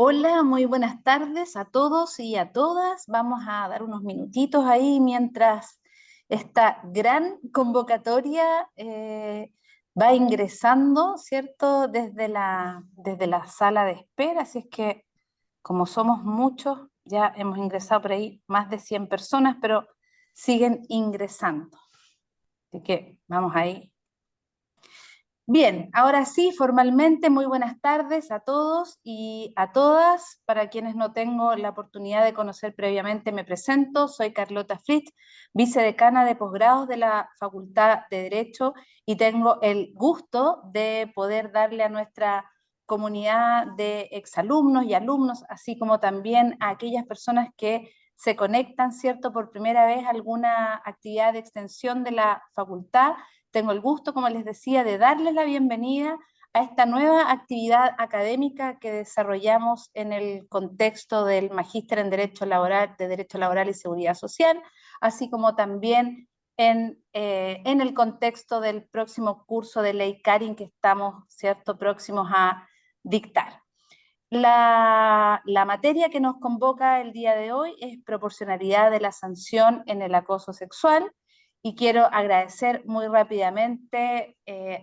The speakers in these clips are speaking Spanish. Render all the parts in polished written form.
Hola, muy buenas tardes a todos y a todas. Vamos a dar unos minutitos ahí mientras esta gran convocatoria va ingresando, ¿cierto? Desde la sala de espera. Así es que, como somos muchos, ya hemos ingresado por ahí más de 100 personas, pero siguen ingresando. Así que vamos ahí. Bien, ahora sí, formalmente, muy buenas tardes a todos y a todas. Para quienes no tengo la oportunidad de conocer previamente, me presento. Soy Carlota Fritz, vicedecana de posgrados de la Facultad de Derecho, y tengo el gusto de poder darle a nuestra comunidad de exalumnos y alumnos, así como también a aquellas personas que se conectan, ¿cierto?, por primera vez a alguna actividad de extensión de la facultad. Tengo el gusto, como les decía, de darles la bienvenida a esta nueva actividad académica que desarrollamos en el contexto del Magíster en Derecho Laboral, de Derecho Laboral y Seguridad Social, así como también en el contexto del próximo curso de Ley Carin que estamos, ¿cierto?, próximos a dictar. La materia que nos convoca el día de hoy es proporcionalidad de la sanción en el acoso sexual, y quiero agradecer muy rápidamente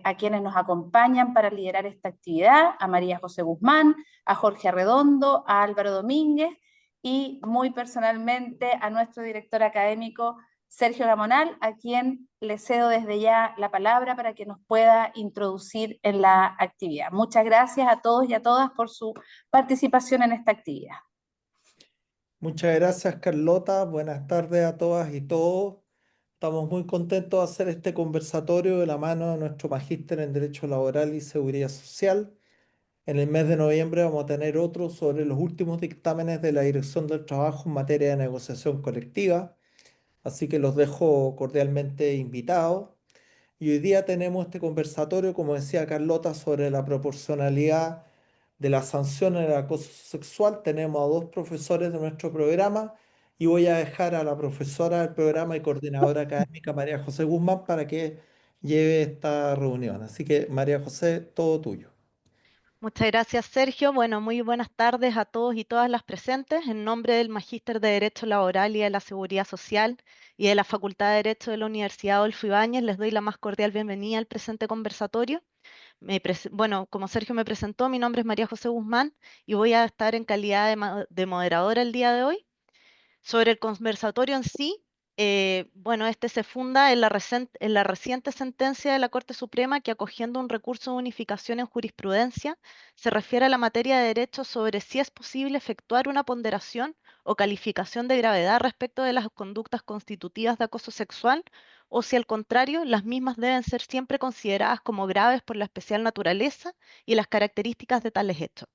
a quienes nos acompañan para liderar esta actividad: a María José Guzmán, a Jorge Arredondo, a Álvaro Domínguez y muy personalmente a nuestro director académico Sergio Gamonal, a quien le cedo desde ya la palabra para que nos pueda introducir en la actividad. Muchas gracias a todos y a todas por su participación en esta actividad. Muchas gracias, Carlota. Buenas tardes a todas y todos. Estamos muy contentos de hacer este conversatorio de la mano de nuestro magíster en Derecho Laboral y Seguridad Social. En el mes de noviembre vamos a tener otro sobre los últimos dictámenes de la Dirección del Trabajo en materia de negociación colectiva. Así que los dejo cordialmente invitados. Y hoy día tenemos este conversatorio, como decía Carlota, sobre la proporcionalidad de la sanción en el acoso sexual. Tenemos a dos profesores de nuestro programa y voy a dejar a la profesora del programa y coordinadora académica, María José Guzmán, para que lleve esta reunión. Así que, María José, todo tuyo. Muchas gracias, Sergio. Bueno, muy buenas tardes a todos y todas las presentes. En nombre del Magíster de Derecho Laboral y de la Seguridad Social y de la Facultad de Derecho de la Universidad Adolfo Ibáñez, les doy la más cordial bienvenida al presente conversatorio. Bueno, como Sergio me presentó, mi nombre es María José Guzmán y voy a estar en calidad de moderadora el día de hoy. Sobre el conversatorio en sí, bueno, este se funda en la reciente sentencia de la Corte Suprema que, acogiendo un recurso de unificación en jurisprudencia, se refiere a la materia de derecho sobre si es posible efectuar una ponderación o calificación de gravedad respecto de las conductas constitutivas de acoso sexual, o si al contrario, las mismas deben ser siempre consideradas como graves por la especial naturaleza y las características de tales hechos.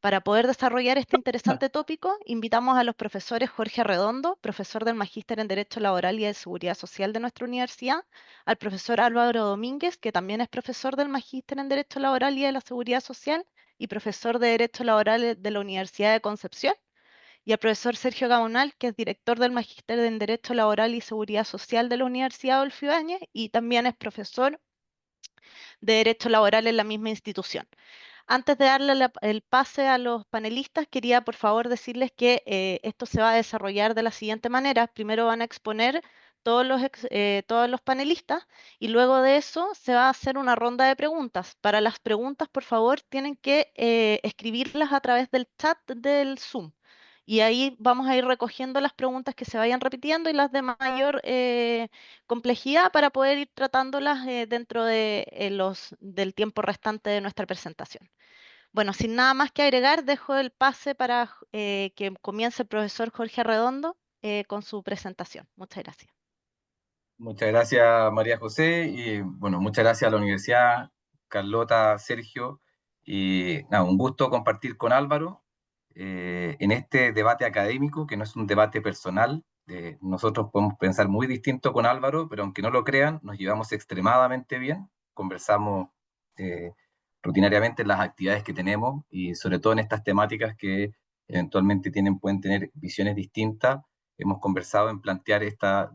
Para poder desarrollar este interesante tópico, invitamos a los profesores Jorge Arredondo, profesor del Magíster en Derecho Laboral y de Seguridad Social de nuestra universidad, al profesor Álvaro Domínguez, que también es profesor del Magíster en Derecho Laboral y de la Seguridad Social y profesor de Derecho Laboral de la Universidad de Concepción, y al profesor Sergio Gamonal, que es director del Magíster en Derecho Laboral y Seguridad Social de la Universidad Adolfo Ibáñez y también es profesor de Derecho Laboral en la misma institución. Antes de darle el pase a los panelistas, quería por favor decirles que esto se va a desarrollar de la siguiente manera. Primero van a exponer todos los panelistas y luego de eso se va a hacer una ronda de preguntas. Para las preguntas, por favor, tienen que escribirlas a través del chat del Zoom. Y ahí vamos a ir recogiendo las preguntas que se vayan repitiendo y las de mayor complejidad para poder ir tratándolas dentro de, del tiempo restante de nuestra presentación. Bueno, sin nada más que agregar, dejo el pase para que comience el profesor Jorge Arredondo con su presentación. Muchas gracias. Muchas gracias, María José, y bueno, muchas gracias a la universidad, Carlota, Sergio, y nada, un gusto compartir con Álvaro en este debate académico, que no es un debate personal. Nosotros podemos pensar muy distinto con Álvaro, pero aunque no lo crean, nos llevamos extremadamente bien, conversamos eh, rutinariamente en las actividades que tenemos, y sobre todo en estas temáticas que eventualmente pueden tener visiones distintas. Hemos conversado en plantear esta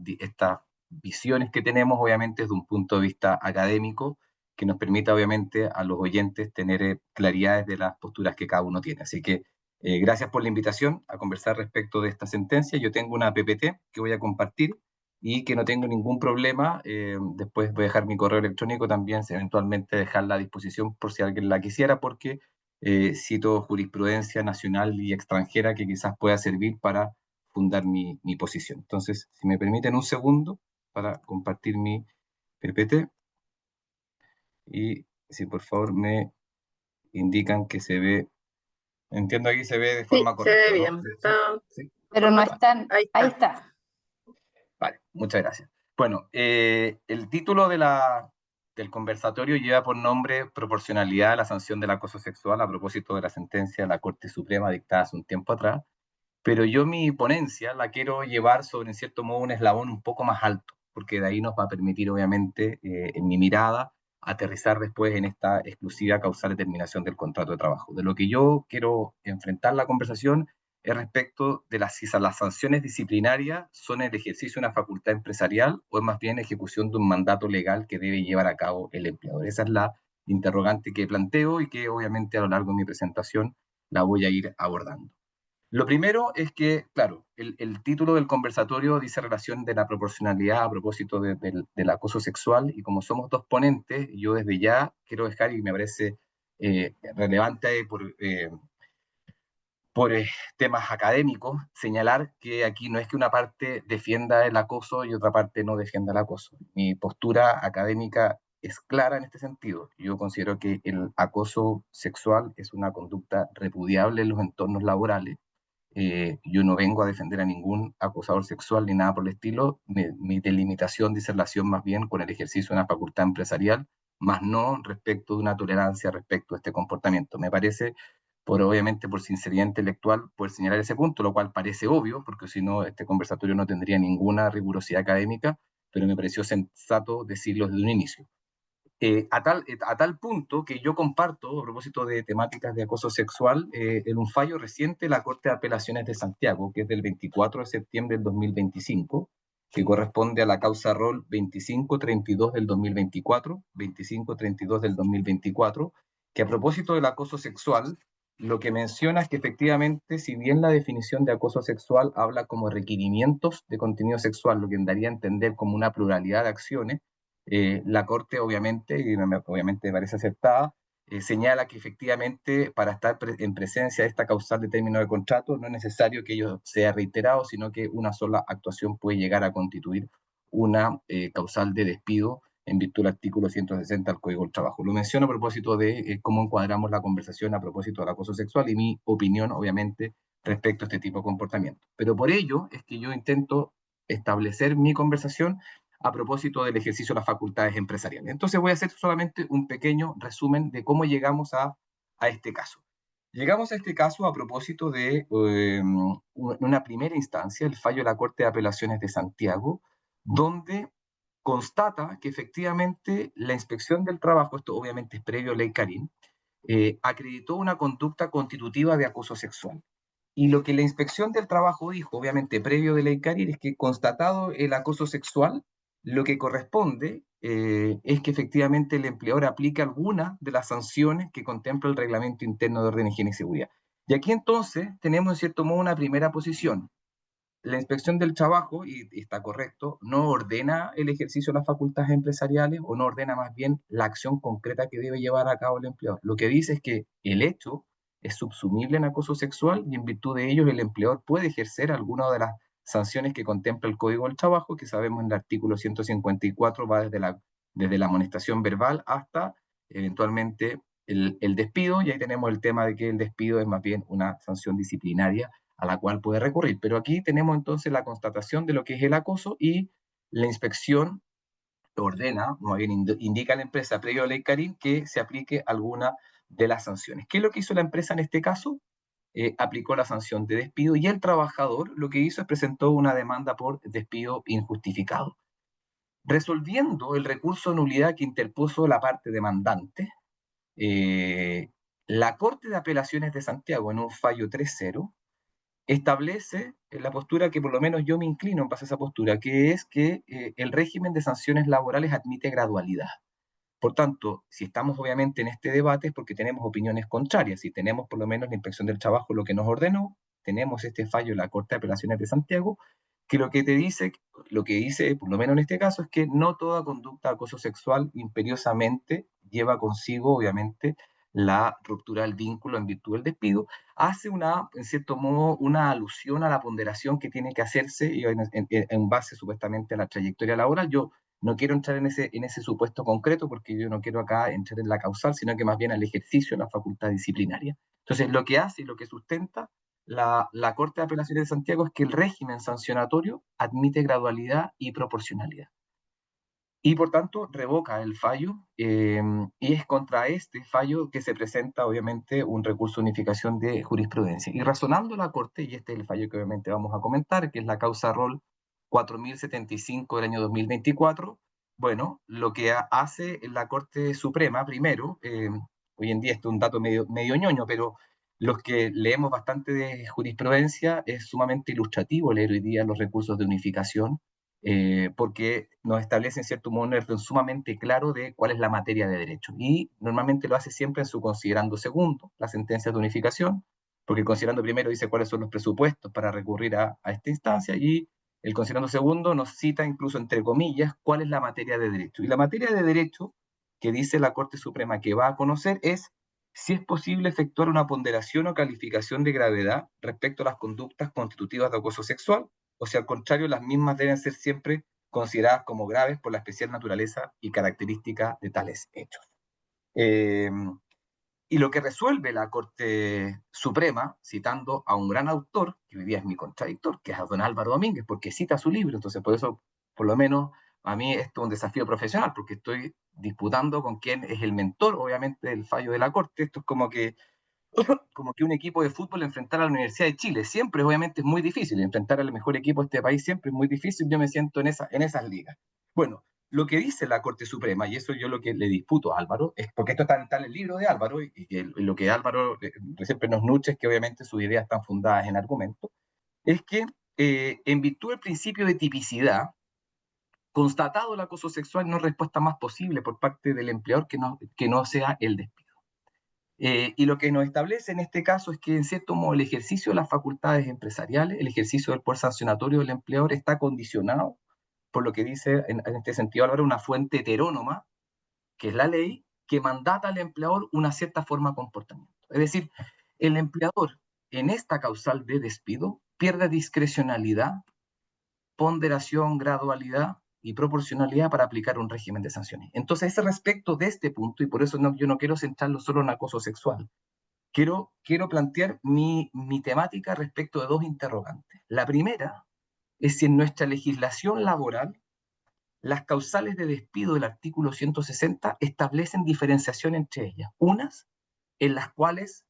visiones que tenemos, obviamente, desde un punto de vista académico, que nos permita, obviamente, a los oyentes tener claridades de las posturas que cada uno tiene. Así que Gracias por la invitación a conversar respecto de esta sentencia. Yo tengo una PPT que voy a compartir y que no tengo ningún problema. Después voy a dejar mi correo electrónico también, eventualmente dejarla a disposición por si alguien la quisiera, porque cito jurisprudencia nacional y extranjera que quizás pueda servir para fundar mi posición. Entonces, si me permiten un segundo para compartir mi PPT y si por favor me indican que se ve. Entiendo que se ve de Sí, forma se ve correcta, ¿no? bien. Está Sí. de Pero no forma... están, Ahí ahí está. está. Vale, muchas gracias. Bueno, el título del conversatorio lleva por nombre Proporcionalidad a la sanción del acoso sexual a propósito de la sentencia de la Corte Suprema dictada hace un tiempo atrás, pero yo mi ponencia la quiero llevar sobre, en cierto modo, un eslabón un poco más alto, porque de ahí nos va a permitir, obviamente, en mi mirada, aterrizar después en esta exclusiva causal determinación del contrato de trabajo. De lo que yo quiero enfrentar la conversación es respecto de si las sanciones disciplinarias son el ejercicio de una facultad empresarial o es más bien ejecución de un mandato legal que debe llevar a cabo el empleador. Esa es la interrogante que planteo y que obviamente a lo largo de mi presentación la voy a ir abordando. Lo primero es que, claro, el título del conversatorio dice relación de la proporcionalidad a propósito del acoso sexual, y como somos dos ponentes, yo desde ya quiero dejar, y me parece relevante por temas académicos, señalar que aquí no es que una parte defienda el acoso y otra parte no defienda el acoso. Mi postura académica es clara en este sentido. Yo considero que el acoso sexual es una conducta repudiable en los entornos laborales. Yo no vengo a defender a ningún acosador sexual ni nada por el estilo. Mi delimitación dice relación más bien con el ejercicio de una facultad empresarial, más no respecto de una tolerancia respecto a este comportamiento. Me parece, obviamente por sinceridad intelectual, poder señalar ese punto, lo cual parece obvio, porque si no, este conversatorio no tendría ninguna rigurosidad académica, pero me pareció sensato decirlo desde un inicio. A tal punto que yo comparto, a propósito de temáticas de acoso sexual, en un fallo reciente de la Corte de Apelaciones de Santiago, que es del 24 de septiembre del 2025, que corresponde a la causa rol 2532 del 2024, 2532 del 2024, que a propósito del acoso sexual, lo que menciona es que efectivamente, si bien la definición de acoso sexual habla como requerimientos de contenido sexual, lo que daría a entender como una pluralidad de acciones, la Corte, obviamente, y obviamente parece aceptada, señala que efectivamente para estar en presencia de esta causal de término de contrato no es necesario que ello sea reiterado, sino que una sola actuación puede llegar a constituir una causal de despido en virtud del artículo 160 del Código del Trabajo. Lo menciono a propósito de cómo encuadramos la conversación a propósito del acoso sexual y mi opinión, obviamente, respecto a este tipo de comportamiento. Pero por ello es que yo intento establecer mi conversación a propósito del ejercicio de las facultades empresariales. Entonces voy a hacer solamente un pequeño resumen de cómo llegamos a este caso. Llegamos a este caso a propósito de una primera instancia, el fallo de la Corte de Apelaciones de Santiago, donde constata que efectivamente la inspección del trabajo, esto obviamente es previo a Ley Carín, acreditó una conducta constitutiva de acoso sexual. Y lo que la inspección del trabajo dijo, obviamente previo de Ley Carín, es que constatado el acoso sexual, lo que corresponde es que efectivamente el empleador aplique alguna de las sanciones que contempla el Reglamento Interno de Orden, Higiene y Seguridad. Y aquí entonces tenemos en cierto modo una primera posición. La inspección del trabajo, y está correcto, no ordena el ejercicio de las facultades empresariales o no ordena más bien la acción concreta que debe llevar a cabo el empleador. Lo que dice es que el hecho es subsumible en acoso sexual y en virtud de ello el empleador puede ejercer alguna de las sanciones que contempla el Código del Trabajo, que sabemos en el artículo 154 va desde la amonestación verbal hasta eventualmente el despido, y ahí tenemos el tema de que el despido es más bien una sanción disciplinaria a la cual puede recurrir. Pero aquí tenemos entonces la constatación de lo que es el acoso y la inspección ordena, más bien indica a la empresa previo a la Ley Carín que se aplique alguna de las sanciones. ¿Qué es lo que hizo la empresa en este caso? Aplicó la sanción de despido y el trabajador lo que hizo es presentó una demanda por despido injustificado. Resolviendo el recurso de nulidad que interpuso la parte demandante, la Corte de Apelaciones de Santiago, en un fallo 3-0, establece la postura que por lo menos yo me inclino en base a esa postura, que es que el régimen de sanciones laborales admite gradualidad. Por tanto, si estamos obviamente en este debate es porque tenemos opiniones contrarias. Si tenemos por lo menos la Inspección del Trabajo lo que nos ordenó, tenemos este fallo de la Corte de Apelaciones de Santiago, que lo que dice, por lo menos en este caso, es que no toda conducta de acoso sexual imperiosamente lleva consigo, obviamente, la ruptura del vínculo en virtud del despido. Hace en cierto modo, una alusión a la ponderación que tiene que hacerse en base supuestamente a la trayectoria laboral. Yo no quiero entrar en ese supuesto concreto porque yo no quiero acá entrar en la causal, sino que más bien al ejercicio de la facultad disciplinaria. Entonces, lo que hace y lo que sustenta la Corte de Apelaciones de Santiago es que el régimen sancionatorio admite gradualidad y proporcionalidad. Y por tanto revoca el fallo, y es contra este fallo que se presenta obviamente un recurso de unificación de jurisprudencia. Y razonando la Corte, y este es el fallo que obviamente vamos a comentar, que es la causa ROL 4075 del año 2024, bueno, lo que hace la Corte Suprema primero, hoy en día esto es un dato medio ñoño, pero los que leemos bastante de jurisprudencia es sumamente ilustrativo leer hoy día los recursos de unificación, porque nos establece en cierto modo un orden sumamente claro de cuál es la materia de derecho. Y normalmente lo hace siempre en su considerando segundo, las sentencias de unificación, porque el considerando primero dice cuáles son los presupuestos para recurrir a esta instancia, y el considerando segundo nos cita incluso entre comillas cuál es la materia de derecho. Y la materia de derecho que dice la Corte Suprema que va a conocer es si es posible efectuar una ponderación o calificación de gravedad respecto a las conductas constitutivas de acoso sexual, o si al contrario las mismas deben ser siempre consideradas como graves por la especial naturaleza y característica de tales hechos. Y lo que resuelve la Corte Suprema, citando a un gran autor, que hoy día es mi contradictor, que es a don Álvaro Domínguez, porque cita su libro, entonces por eso, por lo menos, a mí esto es un desafío profesional, porque estoy disputando con quién es el mentor, obviamente, del fallo de la Corte. Esto es como que un equipo de fútbol enfrentar a la Universidad de Chile. Siempre, obviamente, es muy difícil. Enfrentar al mejor equipo de este país siempre es muy difícil. Yo me siento en esas ligas. Bueno, lo que dice la Corte Suprema, y eso yo lo que le disputo a Álvaro, es porque esto está en el libro de Álvaro, y que lo que Álvaro siempre nos nutre es que obviamente sus ideas están fundadas en argumentos, es que en virtud del principio de tipicidad, constatado el acoso sexual, no hay respuesta más posible por parte del empleador que no sea el despido. Y lo que nos establece en este caso es que, en cierto modo, el ejercicio de las facultades empresariales, el ejercicio del poder sancionatorio del empleador está condicionado por lo que dice, en este sentido, Álvaro, una fuente heterónoma, que es la ley, que mandata al empleador una cierta forma de comportamiento. Es decir, el empleador, en esta causal de despido, pierde discrecionalidad, ponderación, gradualidad y proporcionalidad para aplicar un régimen de sanciones. Entonces, respecto de este punto, y por eso yo no quiero centrarlo solo en acoso sexual, quiero plantear mi temática respecto de dos interrogantes. La primera es si en nuestra legislación laboral las causales de despido del artículo 160 establecen diferenciación entre ellas. Unas en las cuales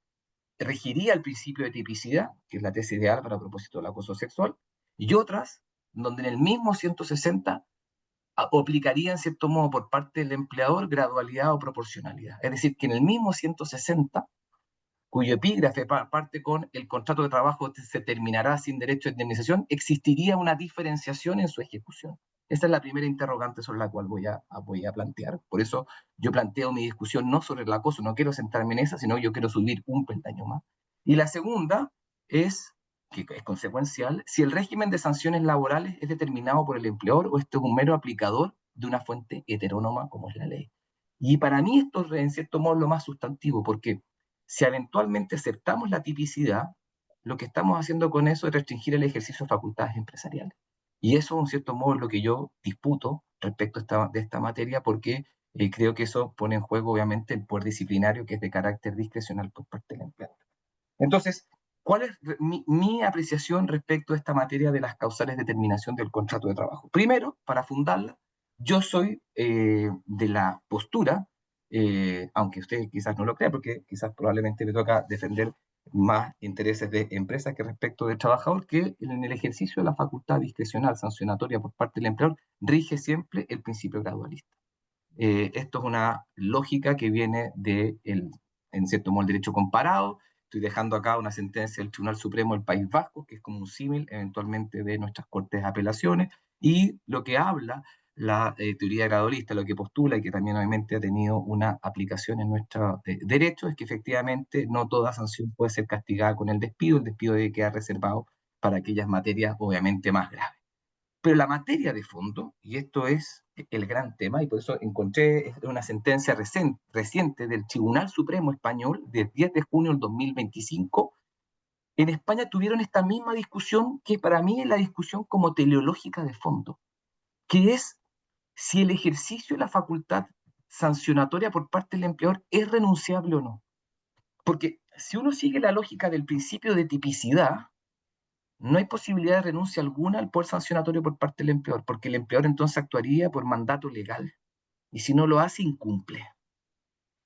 regiría el principio de tipicidad, que es la tesis de Álvaro a propósito del acoso sexual, y otras donde en el mismo 160 aplicaría en cierto modo por parte del empleador gradualidad o proporcionalidad. Es decir, que en el mismo 160, cuyo epígrafe parte con el contrato de trabajo se terminará sin derecho a indemnización, existiría una diferenciación en su ejecución. Esa es la primera interrogante sobre la cual voy a plantear. Por eso yo planteo mi discusión no sobre el acoso, no quiero centrarme en esa, sino yo quiero subir un peldaño más. Y la segunda es, que es consecuencial, si el régimen de sanciones laborales es determinado por el empleador o esto es un mero aplicador de una fuente heterónoma como es la ley. Y para mí esto es en cierto modo lo más sustantivo, porque si eventualmente aceptamos la tipicidad, lo que estamos haciendo con eso es restringir el ejercicio de facultades empresariales. Y eso, en cierto modo, es lo que yo disputo respecto de esta materia, porque creo que eso pone en juego, obviamente, el poder disciplinario, que es de carácter discrecional por parte del empleador. Entonces, ¿cuál es mi apreciación respecto a esta materia de las causales de terminación del contrato de trabajo? Primero, para fundarla, yo soy de la postura, aunque usted quizás no lo crea, porque quizás probablemente me toca defender más intereses de empresas que respecto del trabajador, que en el ejercicio de la facultad discrecional sancionatoria por parte del empleador rige siempre el principio gradualista. Esto es una lógica que viene en cierto modo, el derecho comparado. Estoy dejando acá una sentencia del Tribunal Supremo del País Vasco, que es como un símil eventualmente de nuestras cortes de apelaciones, y lo que habla la teoría gradualista, lo que postula y que también obviamente ha tenido una aplicación en nuestro derecho, es que efectivamente no toda sanción puede ser castigada con el despido debe quedar reservado para aquellas materias obviamente más graves. Pero la materia de fondo, y esto es el gran tema, y por eso encontré una sentencia reciente del Tribunal Supremo Español del 10 de junio del 2025, en España tuvieron esta misma discusión que para mí es la discusión como teleológica de fondo, que es si el ejercicio de la facultad sancionatoria por parte del empleador es renunciable o no. Porque si uno sigue la lógica del principio de tipicidad, no hay posibilidad de renuncia alguna al poder sancionatorio por parte del empleador, porque el empleador entonces actuaría por mandato legal, y si no lo hace, incumple.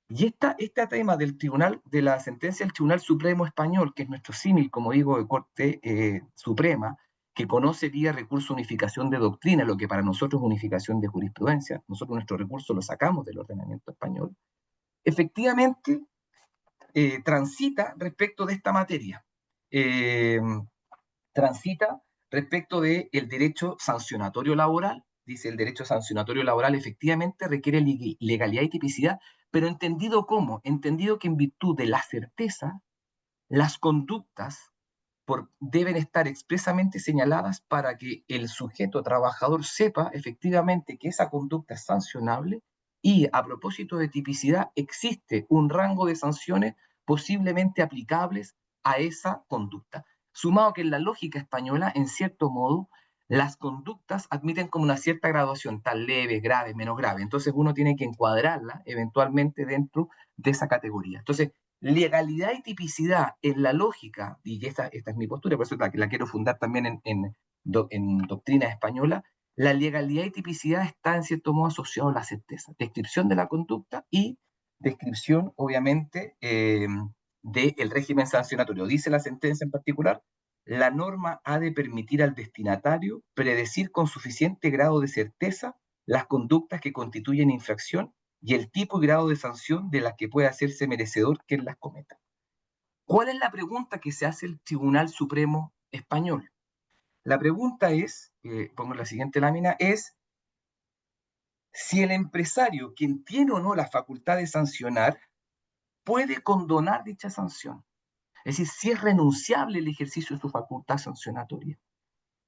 Y este tema del tribunal, de la sentencia del Tribunal Supremo Español, que es nuestro símil, como digo, de Corte Suprema, que conoce vía recurso unificación de doctrina, lo que para nosotros es unificación de jurisprudencia, nosotros nuestro recurso lo sacamos del ordenamiento español, efectivamente transita respecto de esta materia. Transita respecto del derecho sancionatorio laboral. Dice, el derecho sancionatorio laboral efectivamente requiere legalidad y tipicidad, pero entendido ¿cómo? Entendido que en virtud de la certeza, las conductas deben estar expresamente señaladas para que el sujeto trabajador sepa efectivamente que esa conducta es sancionable, y a propósito de tipicidad existe un rango de sanciones posiblemente aplicables a esa conducta. Sumado que en la lógica española, en cierto modo, las conductas admiten como una cierta graduación, tan leve, grave, menos grave. Entonces uno tiene que encuadrarla eventualmente dentro de esa categoría. Entonces, legalidad y tipicidad en la lógica, y esta es mi postura, por eso la quiero fundar también en doctrina española, la legalidad y tipicidad está en cierto modo asociado a la certeza, descripción de la conducta y descripción, obviamente, del régimen sancionatorio. Dice la sentencia en particular, la norma ha de permitir al destinatario predecir con suficiente grado de certeza las conductas que constituyen infracción y el tipo y grado de sanción de las que puede hacerse merecedor quien las cometa. ¿Cuál es la pregunta que se hace el Tribunal Supremo Español? La pregunta es, pongo la siguiente lámina, es si el empresario, quien tiene o no la facultad de sancionar, puede condonar dicha sanción. Es decir, si es renunciable el ejercicio de su facultad sancionatoria.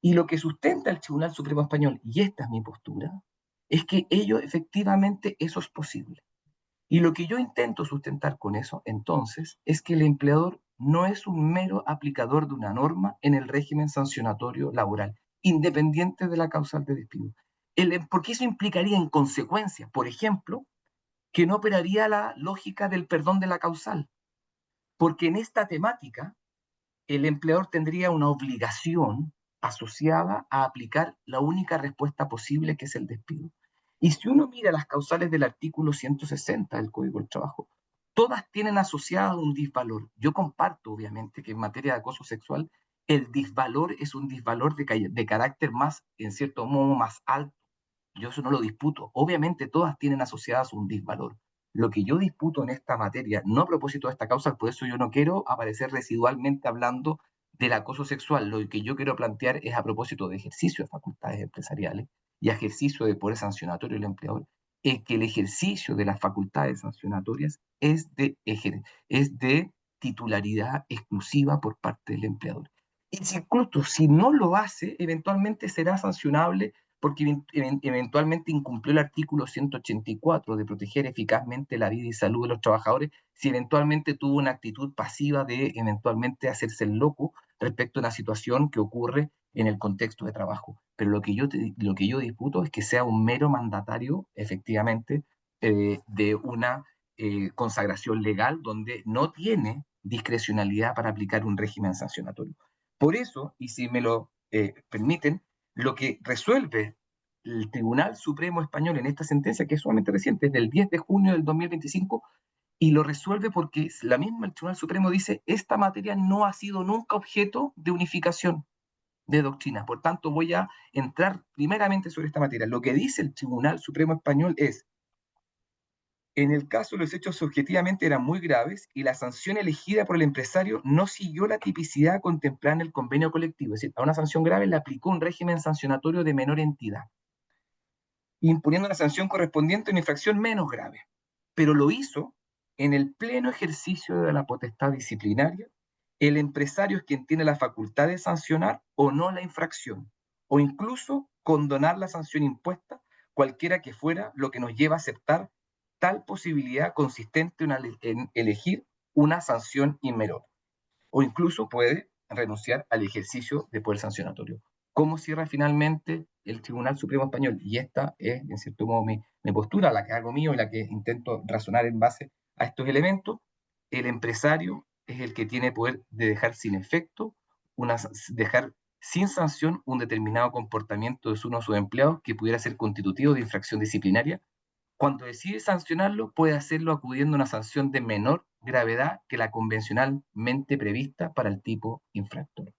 Y lo que sustenta el Tribunal Supremo Español, y esta es mi postura, es que efectivamente eso es posible. Y lo que yo intento sustentar con eso, entonces, es que el empleador no es un mero aplicador de una norma en el régimen sancionatorio laboral, independiente de la causal de despido. Porque eso implicaría en consecuencia, por ejemplo, que no operaría la lógica del perdón de la causal, porque en esta temática el empleador tendría una obligación asociada a aplicar la única respuesta posible, que es el despido. Y si uno mira las causales del artículo 160 del Código del Trabajo, todas tienen asociado un disvalor. Yo comparto, obviamente, que en materia de acoso sexual, el disvalor es un disvalor de carácter más, en cierto modo, más alto. Yo eso no lo disputo. Obviamente todas tienen asociadas un disvalor. Lo que yo disputo en esta materia, no a propósito de esta causa, por eso yo no quiero aparecer residualmente hablando del acoso sexual. Lo que yo quiero plantear es a propósito de ejercicio de facultades empresariales y ejercicio de poder sancionatorio del empleador, es que el ejercicio de las facultades sancionatorias es de titularidad exclusiva por parte del empleador. Y incluso si no lo hace, eventualmente será sancionable porque eventualmente incumplió el artículo 184 de proteger eficazmente la vida y salud de los trabajadores, si eventualmente tuvo una actitud pasiva de eventualmente hacerse el loco respecto a una situación que ocurre en el contexto de trabajo. Pero lo que yo disputo es que sea un mero mandatario, efectivamente, de una consagración legal donde no tiene discrecionalidad para aplicar un régimen sancionatorio. Por eso, y si me lo permiten, lo que resuelve el Tribunal Supremo Español en esta sentencia, que es sumamente reciente, es del 10 de junio del 2025, y lo resuelve porque el Tribunal Supremo dice, esta materia no ha sido nunca objeto de unificación de doctrina. Por tanto, voy a entrar primeramente sobre esta materia. Lo que dice el Tribunal Supremo Español es, en el caso los hechos objetivamente eran muy graves y la sanción elegida por el empresario no siguió la tipicidad contemplada en el convenio colectivo. Es decir, a una sanción grave le aplicó un régimen sancionatorio de menor entidad. imponiendo una sanción correspondiente a una infracción menos grave. Pero lo hizo en el pleno ejercicio de la potestad disciplinaria. El empresario es quien tiene la facultad de sancionar o no la infracción, o incluso condonar la sanción impuesta, cualquiera que fuera, lo que nos lleva a aceptar tal posibilidad consistente en elegir una sanción inmenor, o incluso puede renunciar al ejercicio de poder sancionatorio. ¿Cómo cierra finalmente el Tribunal Supremo Español? Y esta es, en cierto modo, mi postura, la que hago mío y la que intento razonar en base a estos elementos. El empresario es el que tiene poder de dejar sin efecto, dejar sin sanción un determinado comportamiento de uno de sus empleados que pudiera ser constitutivo de infracción disciplinaria. Cuando decide sancionarlo, puede hacerlo acudiendo a una sanción de menor gravedad que la convencionalmente prevista para el tipo infractor.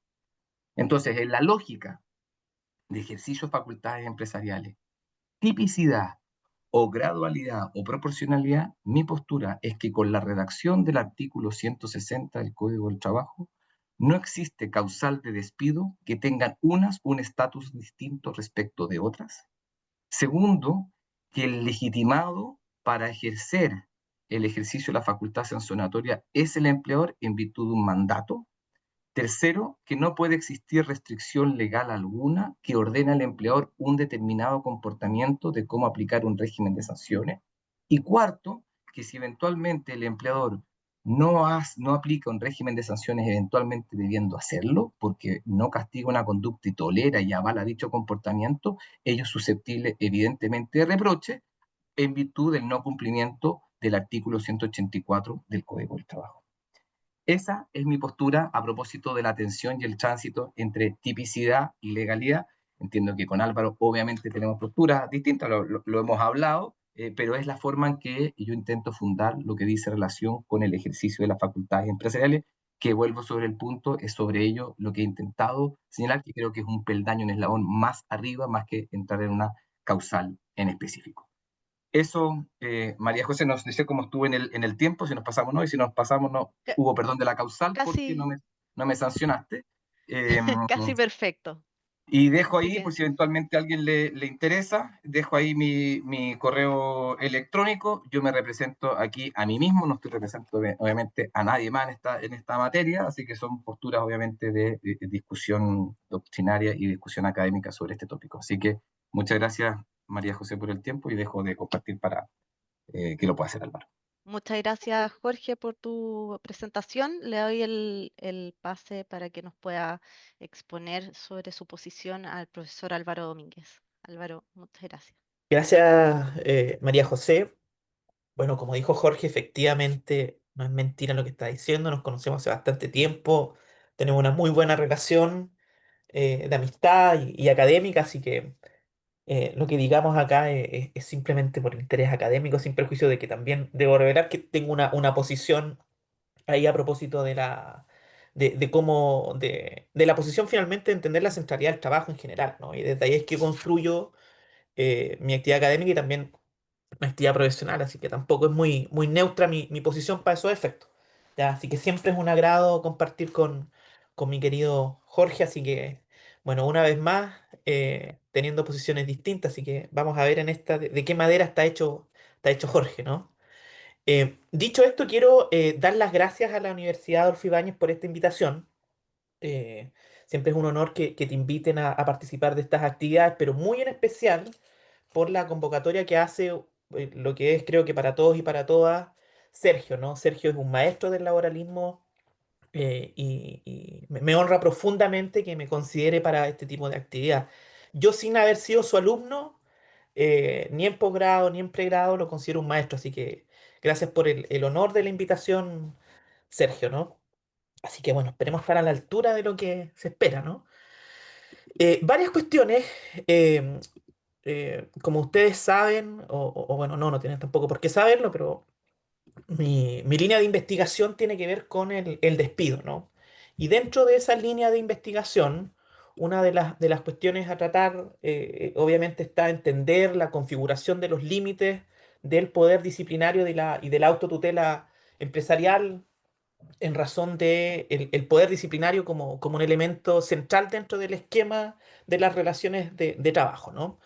Entonces, en la lógica de ejercicio de facultades empresariales, tipicidad o gradualidad o proporcionalidad, mi postura es que con la redacción del artículo 160 del Código del Trabajo, no existe causal de despido que tengan unas un estatus distinto respecto de otras. Segundo, que el legitimado para ejercer el ejercicio de la facultad sancionatoria es el empleador en virtud de un mandato. Tercero, que no puede existir restricción legal alguna que ordene al empleador un determinado comportamiento de cómo aplicar un régimen de sanciones. Y cuarto, que si eventualmente el empleador no aplica un régimen de sanciones, eventualmente debiendo hacerlo, porque no castiga una conducta y tolera y avala dicho comportamiento, ello es susceptible evidentemente de reproche en virtud del no cumplimiento del artículo 184 del Código del Trabajo. Esa es mi postura a propósito de la tensión y el tránsito entre tipicidad y legalidad. Entiendo que con Álvaro obviamente tenemos posturas distintas, lo hemos hablado, pero es la forma en que yo intento fundar lo que dice relación con el ejercicio de las facultades empresariales, que vuelvo sobre el punto, es sobre ello lo que he intentado señalar, que creo que es un peldaño, un eslabón más arriba, más que entrar en una causal en específico. Eso, María José, no sé cómo estuvo en el tiempo, si nos pasamos no, y si nos pasamos no hubo perdón de la causal porque Casi, no me sancionaste. Eh, casi perfecto. y dejo Así ahí, que por si eventualmente a alguien le interesa, dejo ahí mi correo electrónico. Yo me represento aquí a mí mismo, no estoy representando obviamente a nadie más en esta materia, así que son posturas obviamente de discusión doctrinaria y discusión académica sobre este tópico. Así que muchas gracias, María José, por el tiempo y dejo de compartir para que lo pueda hacer Álvaro. muchas gracias, Jorge, por tu presentación. Le doy el pase para que nos pueda exponer sobre su posición al profesor Álvaro Domínguez. Álvaro, muchas gracias. Gracias, María José. Bueno, como dijo Jorge, efectivamente no es mentira lo que está diciendo. Nos conocemos hace bastante tiempo, tenemos una muy buena relación de amistad y académica, así que lo que digamos acá es simplemente por interés académico, sin perjuicio de que también debo revelar que tengo una posición ahí a propósito de cómo, de la posición finalmente de entender la centralidad del trabajo en general, ¿no? Y desde ahí es que construyo mi actividad académica y también mi actividad profesional, así que tampoco es muy neutra mi posición para esos efectos. ¿Ya? Así que siempre es un agrado compartir con mi querido Jorge, así que, bueno, una vez más, teniendo posiciones distintas, así que vamos a ver en esta de qué madera está hecho Jorge, ¿no? Dicho esto, quiero dar las gracias a la Universidad Adolfo Ibáñez por esta invitación. Eh, Siempre es un honor que te inviten a participar de estas actividades, pero muy en especial por la convocatoria que hace lo que es, creo que para todos y para todas, Sergio, ¿no? Sergio es un maestro del laboralismo y me honra profundamente que me considere para este tipo de actividad. Yo sin haber sido su alumno, ni en posgrado ni en pregrado, lo considero un maestro, así que gracias por el honor de la invitación, Sergio, ¿no? Así que bueno, esperemos estar a la altura de lo que se espera, ¿no? Varias cuestiones. em, Como ustedes saben, o bueno, no tienen tampoco por qué saberlo, pero mi línea de investigación tiene que ver con el despido, ¿no? Y dentro de esa línea de investigación, una de las cuestiones a tratar, obviamente, está entender la configuración de los límites del poder disciplinario y de la autotutela empresarial en razón de el poder disciplinario como un elemento central dentro del esquema de las relaciones de trabajo, ¿no?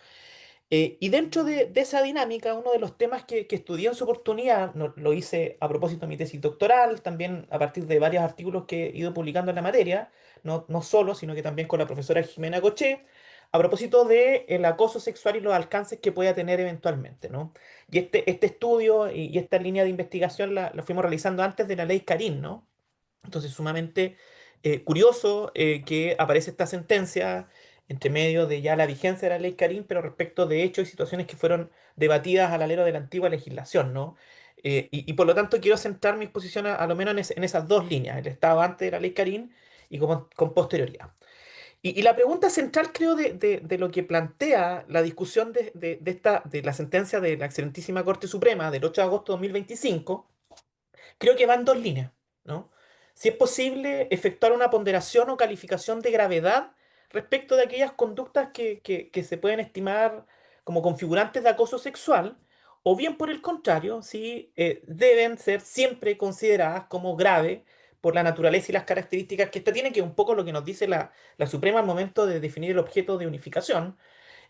Y dentro de esa dinámica, uno de los temas que estudié en su oportunidad, lo hice a propósito de mi tesis doctoral, también a partir de varios artículos que he ido publicando en la materia, no solo, sino que también con la profesora Jimena Coché, a propósito del acoso sexual y los alcances que pueda tener eventualmente, ¿no? Y este estudio y esta línea de investigación la fuimos realizando antes de la ley Carín, ¿no? Entonces, sumamente curioso que aparece esta sentencia entre medio de ya la vigencia de la ley Carín, pero respecto de hechos y situaciones que fueron debatidas al alero de la antigua legislación, ¿no? Y por lo tanto quiero centrar mi exposición a lo menos en esas dos líneas, el estado antes de la ley Carín y con posterioridad. Y la pregunta central, creo, de lo que plantea la discusión de la sentencia de la excelentísima Corte Suprema del 8 de agosto de 2025, creo que van dos líneas, ¿no? Si es posible efectuar una ponderación o calificación de gravedad respecto de aquellas conductas que se pueden estimar como configurantes de acoso sexual, o bien por el contrario, si deben ser siempre consideradas como grave por la naturaleza y las características que ésta tiene, que es un poco lo que nos dice la Suprema al momento de definir el objeto de unificación.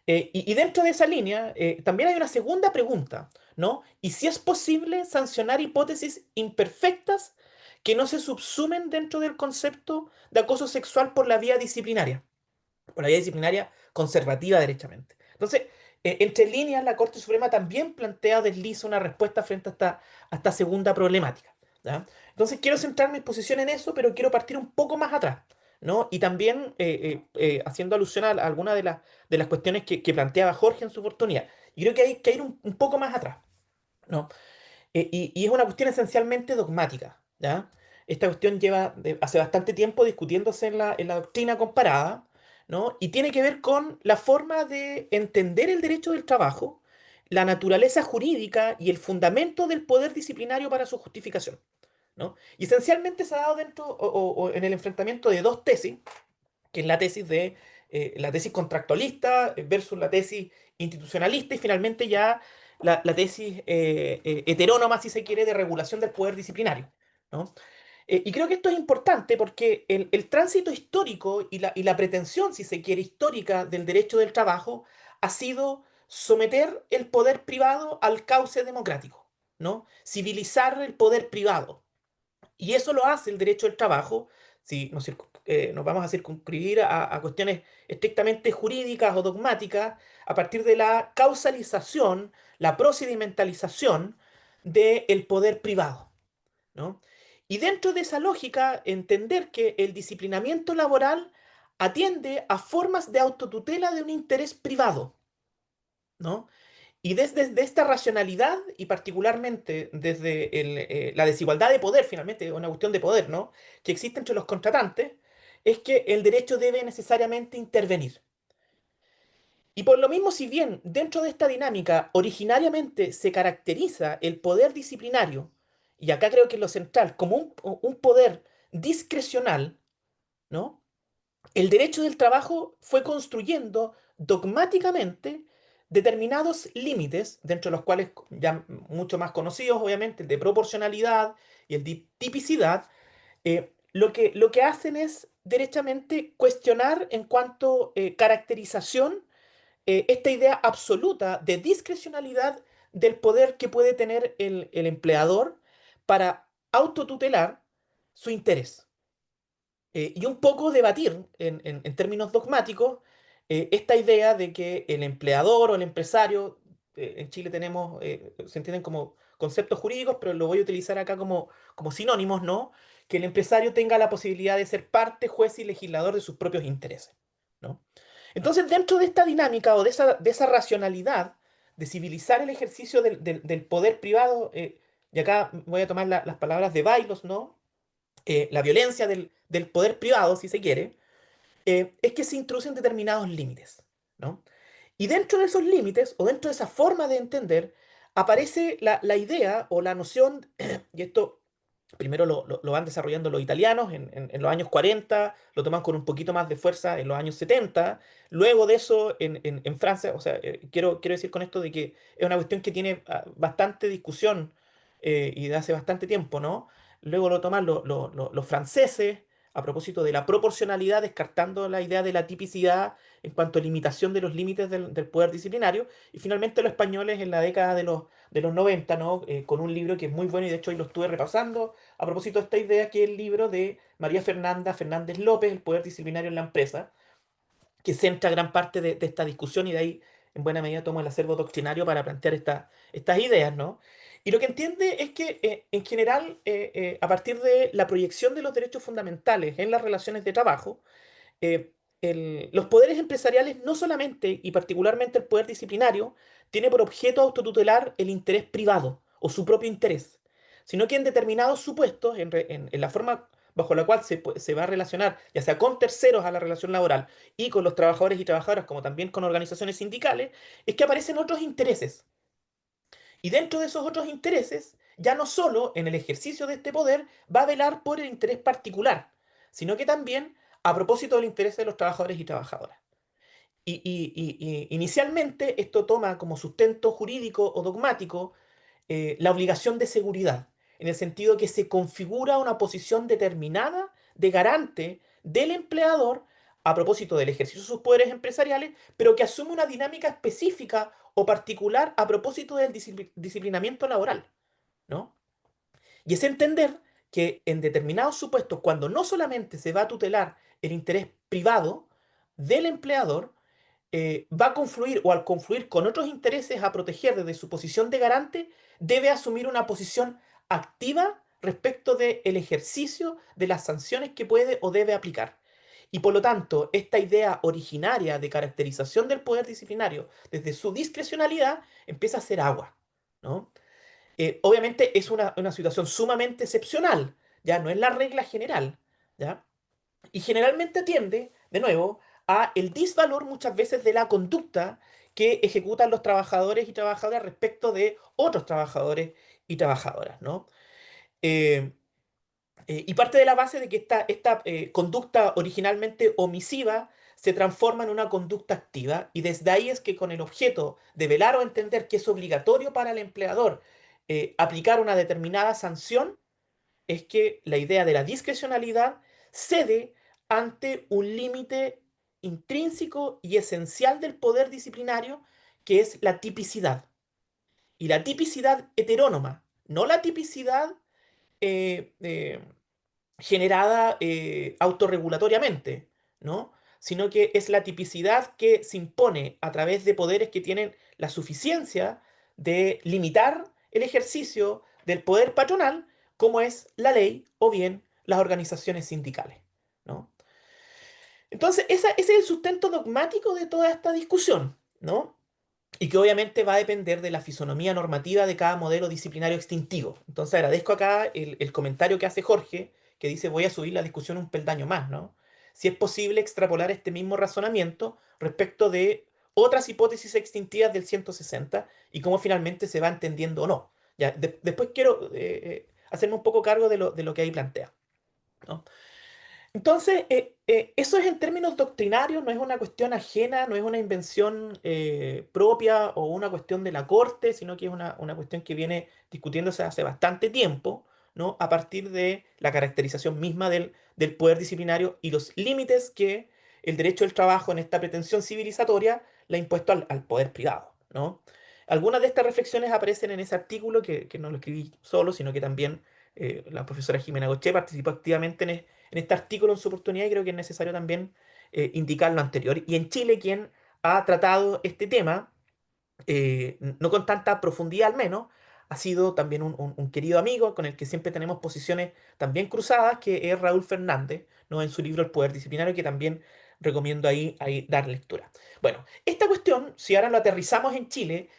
Y dentro de esa línea, también hay una segunda pregunta, ¿no? ¿Y si es posible sancionar hipótesis imperfectas que no se subsumen dentro del concepto de acoso sexual por la vía disciplinaria conservativa derechamente? Entonces, entre líneas, la Corte Suprema también plantea, desliza una respuesta frente a esta segunda problemática, ¿ya? Entonces, quiero centrar mi posición en eso, pero quiero partir un poco más atrás, ¿no? Y también haciendo alusión a alguna de las cuestiones que planteaba Jorge en su oportunidad. Y creo que hay que ir un poco más atrás, ¿no? Y es una cuestión esencialmente dogmática, ¿ya? Esta cuestión lleva hace bastante tiempo discutiéndose en la doctrina comparada, ¿no? Y tiene que ver con la forma de entender el derecho del trabajo, la naturaleza jurídica y el fundamento del poder disciplinario para su justificación, ¿no? Y esencialmente se ha dado dentro o en el enfrentamiento de dos tesis, que es la tesis contractualista versus la tesis institucionalista y finalmente ya la tesis heterónoma, si se quiere, de regulación del poder disciplinario, ¿no? Y creo que esto es importante porque el tránsito histórico y la pretensión, si se quiere, histórica del derecho del trabajo ha sido someter el poder privado al cauce democrático, ¿no? Civilizar el poder privado. Y eso lo hace el derecho del trabajo, si nos vamos a circunscribir a cuestiones estrictamente jurídicas o dogmáticas, a partir de la causalización, la procedimentalización del poder privado, ¿no? Y dentro de esa lógica, entender que el disciplinamiento laboral atiende a formas de autotutela de un interés privado, ¿no? Y desde esta racionalidad, y particularmente desde la desigualdad de poder, finalmente, una cuestión de poder, ¿no? Que existe entre los contratantes, es que el derecho debe necesariamente intervenir. Y por lo mismo, si bien dentro de esta dinámica originariamente se caracteriza el poder disciplinario, y acá creo que es lo central, como un poder discrecional, ¿no? El derecho del trabajo fue construyendo dogmáticamente determinados límites, dentro de los cuales ya mucho más conocidos, obviamente, el de proporcionalidad y el de tipicidad, lo que hacen es derechamente cuestionar en cuanto caracterización esta idea absoluta de discrecionalidad del poder que puede tener el empleador para autotutelar su interés. Y un poco debatir en términos dogmáticos esta idea de que el empleador o el empresario, en Chile se entienden como conceptos jurídicos, pero lo voy a utilizar acá como sinónimos, ¿no? Que el empresario tenga la posibilidad de ser parte, juez y legislador de sus propios intereses, ¿no? Entonces, dentro de esta dinámica o de esa racionalidad de civilizar el ejercicio del poder privado, y acá voy a tomar las palabras de Bailos, ¿no? La violencia del poder privado, si se quiere, es que se introducen determinados límites, ¿no? Y dentro de esos límites, o dentro de esa forma de entender, aparece la idea o la noción, y esto primero lo van desarrollando los italianos en los años 40, lo toman con un poquito más de fuerza en los años 70, luego de eso en Francia, o sea, quiero decir con esto de que es una cuestión que tiene bastante discusión y de hace bastante tiempo, ¿no? Luego lo toman los franceses a propósito de la proporcionalidad, descartando la idea de la tipicidad en cuanto a limitación de los límites del poder disciplinario, y finalmente los españoles en la década de los 90, ¿no? Con un libro que es muy bueno y de hecho hoy lo estuve repasando a propósito de esta idea, que es el libro de María Fernanda Fernández López, El poder disciplinario en la empresa, que centra gran parte de esta discusión y de ahí en buena medida tomo el acervo doctrinario para plantear estas ideas, ¿no? Y lo que entiende es que en general, a partir de la proyección de los derechos fundamentales en las relaciones de trabajo, eh, los poderes empresariales no solamente y particularmente el poder disciplinario tiene por objeto autotutelar el interés privado o su propio interés, sino que en determinados supuestos, en la forma bajo la cual se va a relacionar, ya sea con terceros a la relación laboral y con los trabajadores y trabajadoras, como también con organizaciones sindicales, es que aparecen otros intereses. Y dentro de esos otros intereses, ya no solo en el ejercicio de este poder va a velar por el interés particular, sino que también a propósito del interés de los trabajadores y trabajadoras. Y inicialmente esto toma como sustento jurídico o dogmático la obligación de seguridad, en el sentido que se configura una posición determinada de garante del empleador a propósito del ejercicio de sus poderes empresariales, pero que asume una dinámica específica o particular a propósito del disciplinamiento laboral, ¿no? Y es entender que en determinados supuestos, cuando no solamente se va a tutelar el interés privado del empleador, va a confluir o al confluir con otros intereses a proteger desde su posición de garante, debe asumir una posición activa respecto del ejercicio de las sanciones que puede o debe aplicar. Y por lo tanto, esta idea originaria de caracterización del poder disciplinario desde su discrecionalidad empieza a ser agua, ¿no? Obviamente es una situación sumamente excepcional, ya no es la regla general, ¿ya? Y generalmente tiende, de nuevo, a el disvalor muchas veces de la conducta que ejecutan los trabajadores y trabajadoras respecto de otros trabajadores y trabajadoras, ¿no? Eh, y parte de la base de que esta conducta originalmente omisiva se transforma en una conducta activa, y desde ahí es que con el objeto de velar o entender que es obligatorio para el empleador aplicar una determinada sanción, es que la idea de la discrecionalidad cede ante un límite intrínseco y esencial del poder disciplinario, que es la tipicidad. Y la tipicidad heterónoma, no la tipicidad eh, eh, generada autorregulatoriamente, ¿no? Sino que es la tipicidad que se impone a través de poderes que tienen la suficiencia de limitar el ejercicio del poder patronal, como es la ley o bien las organizaciones sindicales, ¿no? Entonces, ese es el sustento dogmático de toda esta discusión, ¿no? Y que obviamente va a depender de la fisonomía normativa de cada modelo disciplinario extintivo. Entonces agradezco acá el comentario que hace Jorge, que dice voy a subir la discusión un peldaño más, ¿no? Si es posible extrapolar este mismo razonamiento respecto de otras hipótesis extintivas del 160 y cómo finalmente se va entendiendo o no. Ya, después quiero hacerme un poco cargo de lo que ahí plantea, ¿no? Entonces, eso es en términos doctrinarios, no es una cuestión ajena, no es una invención propia o una cuestión de la corte, sino que es una cuestión que viene discutiéndose hace bastante tiempo, ¿no? A partir de la caracterización misma del poder disciplinario y los límites que el derecho del trabajo en esta pretensión civilizatoria le ha impuesto al poder privado, ¿no? Algunas de estas reflexiones aparecen en ese artículo que no lo escribí solo, sino que también la profesora Jimena Goché participó activamente en este artículo en su oportunidad, y creo que es necesario también indicar lo anterior. Y en Chile, quien ha tratado este tema, no con tanta profundidad al menos, ha sido también un querido amigo con el que siempre tenemos posiciones también cruzadas, que es Raúl Fernández, ¿no? En su libro El Poder Disciplinario, que también recomiendo ahí dar lectura. Bueno, esta cuestión, si ahora lo aterrizamos en Chile,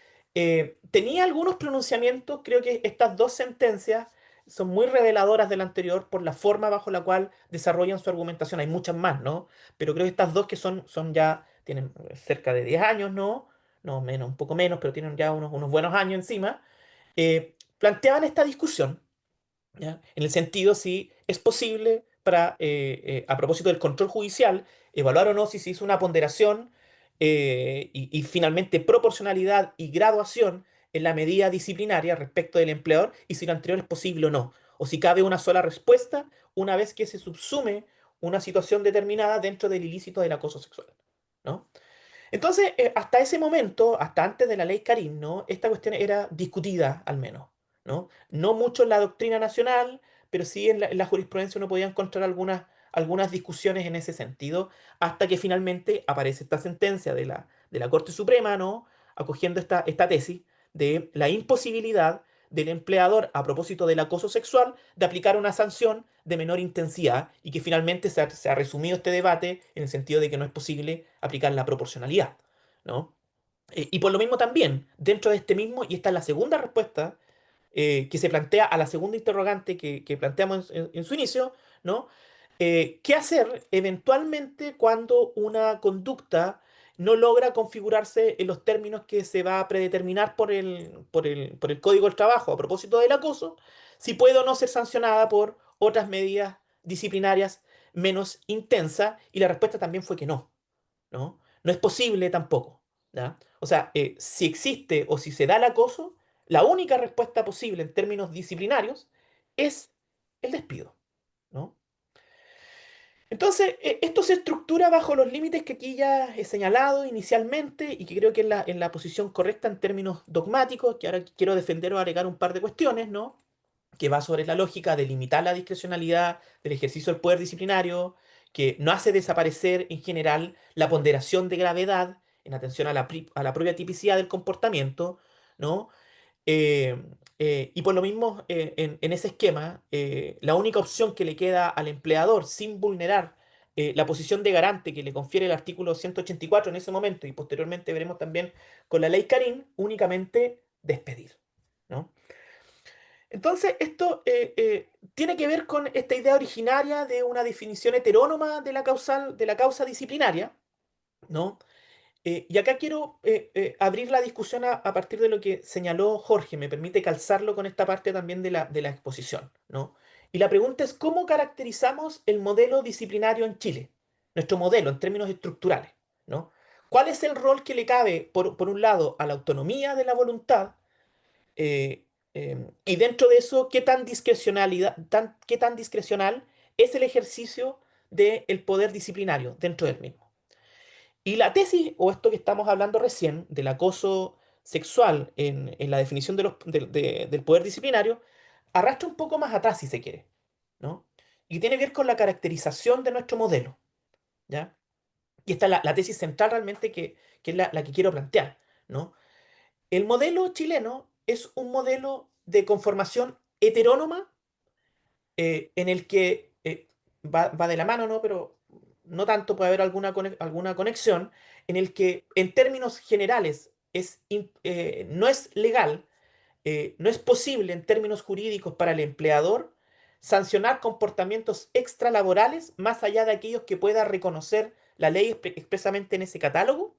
tenía algunos pronunciamientos. Creo que estas dos sentencias son muy reveladoras del anterior por la forma bajo la cual desarrollan su argumentación. Hay muchas más, ¿no? Pero creo que estas dos que son ya, tienen cerca de 10 años, ¿no? No, menos, un poco menos, pero tienen ya unos buenos años encima, planteaban esta discusión, ¿ya? En el sentido si es posible a propósito del control judicial, evaluar o no si se hizo una ponderación y finalmente proporcionalidad y graduación en la medida disciplinaria respecto del empleador, y si lo anterior es posible o no, o si cabe una sola respuesta una vez que se subsume una situación determinada dentro del ilícito del acoso sexual. ¿no? Entonces, hasta ese momento, hasta antes de la ley Carín, ¿no? Esta cuestión era discutida al menos, ¿no? No mucho en la doctrina nacional, pero sí en la jurisprudencia uno podía encontrar algunas discusiones en ese sentido, hasta que finalmente aparece esta sentencia de la Corte Suprema, ¿no? Acogiendo esta tesis de la imposibilidad del empleador, a propósito del acoso sexual, de aplicar una sanción de menor intensidad y que finalmente se ha resumido este debate en el sentido de que no es posible aplicar la proporcionalidad, ¿no? Y por lo mismo también, dentro de este mismo, y esta es la segunda respuesta que se plantea a la segunda interrogante que planteamos en su inicio, ¿no? ¿Qué hacer eventualmente cuando una conducta no logra configurarse en los términos que se va a predeterminar por el Código del Trabajo a propósito del acoso, si puede o no ser sancionada por otras medidas disciplinarias menos intensas? Y la respuesta también fue que no, ¿no? No es posible tampoco, ¿ya? O sea, si existe o si se da el acoso, la única respuesta posible en términos disciplinarios es el despido, ¿no? Entonces, esto se estructura bajo los límites que aquí ya he señalado inicialmente y que creo que es la posición correcta en términos dogmáticos, que ahora quiero defender o agregar un par de cuestiones, ¿no? Que va sobre la lógica de limitar la discrecionalidad del ejercicio del poder disciplinario, que no hace desaparecer en general la ponderación de gravedad en atención a la propia tipicidad del comportamiento, ¿no? Eh, y por lo mismo, en ese esquema, la única opción que le queda al empleador sin vulnerar la posición de garante que le confiere el artículo 184 en ese momento, y posteriormente veremos también con la ley Carín, únicamente despedir, ¿no? Entonces, esto tiene que ver con esta idea originaria de una definición heterónoma de la causa disciplinaria, ¿no? Y acá quiero abrir la discusión a partir de lo que señaló Jorge, me permite calzarlo con esta parte también de la exposición, ¿no? Y la pregunta es, ¿cómo caracterizamos el modelo disciplinario en Chile? Nuestro modelo en términos estructurales, ¿no? ¿Cuál es el rol que le cabe, por un lado, a la autonomía de la voluntad? Y dentro de eso, ¿qué tan discrecional es el ejercicio del poder disciplinario dentro del mismo? Y la tesis, o esto que estamos hablando recién, del acoso sexual en la definición del poder disciplinario, arrastra un poco más atrás, si se quiere, ¿no? Y tiene que ver con la caracterización de nuestro modelo, ¿ya? Y esta es la tesis central realmente que es la que quiero plantear, ¿no? El modelo chileno es un modelo de conformación heterónoma en el que va de la mano, ¿no? Pero no tanto, puede haber alguna conexión, en el que en términos generales no es legal, no es posible en términos jurídicos para el empleador sancionar comportamientos extralaborales más allá de aquellos que pueda reconocer la ley expresamente en ese catálogo.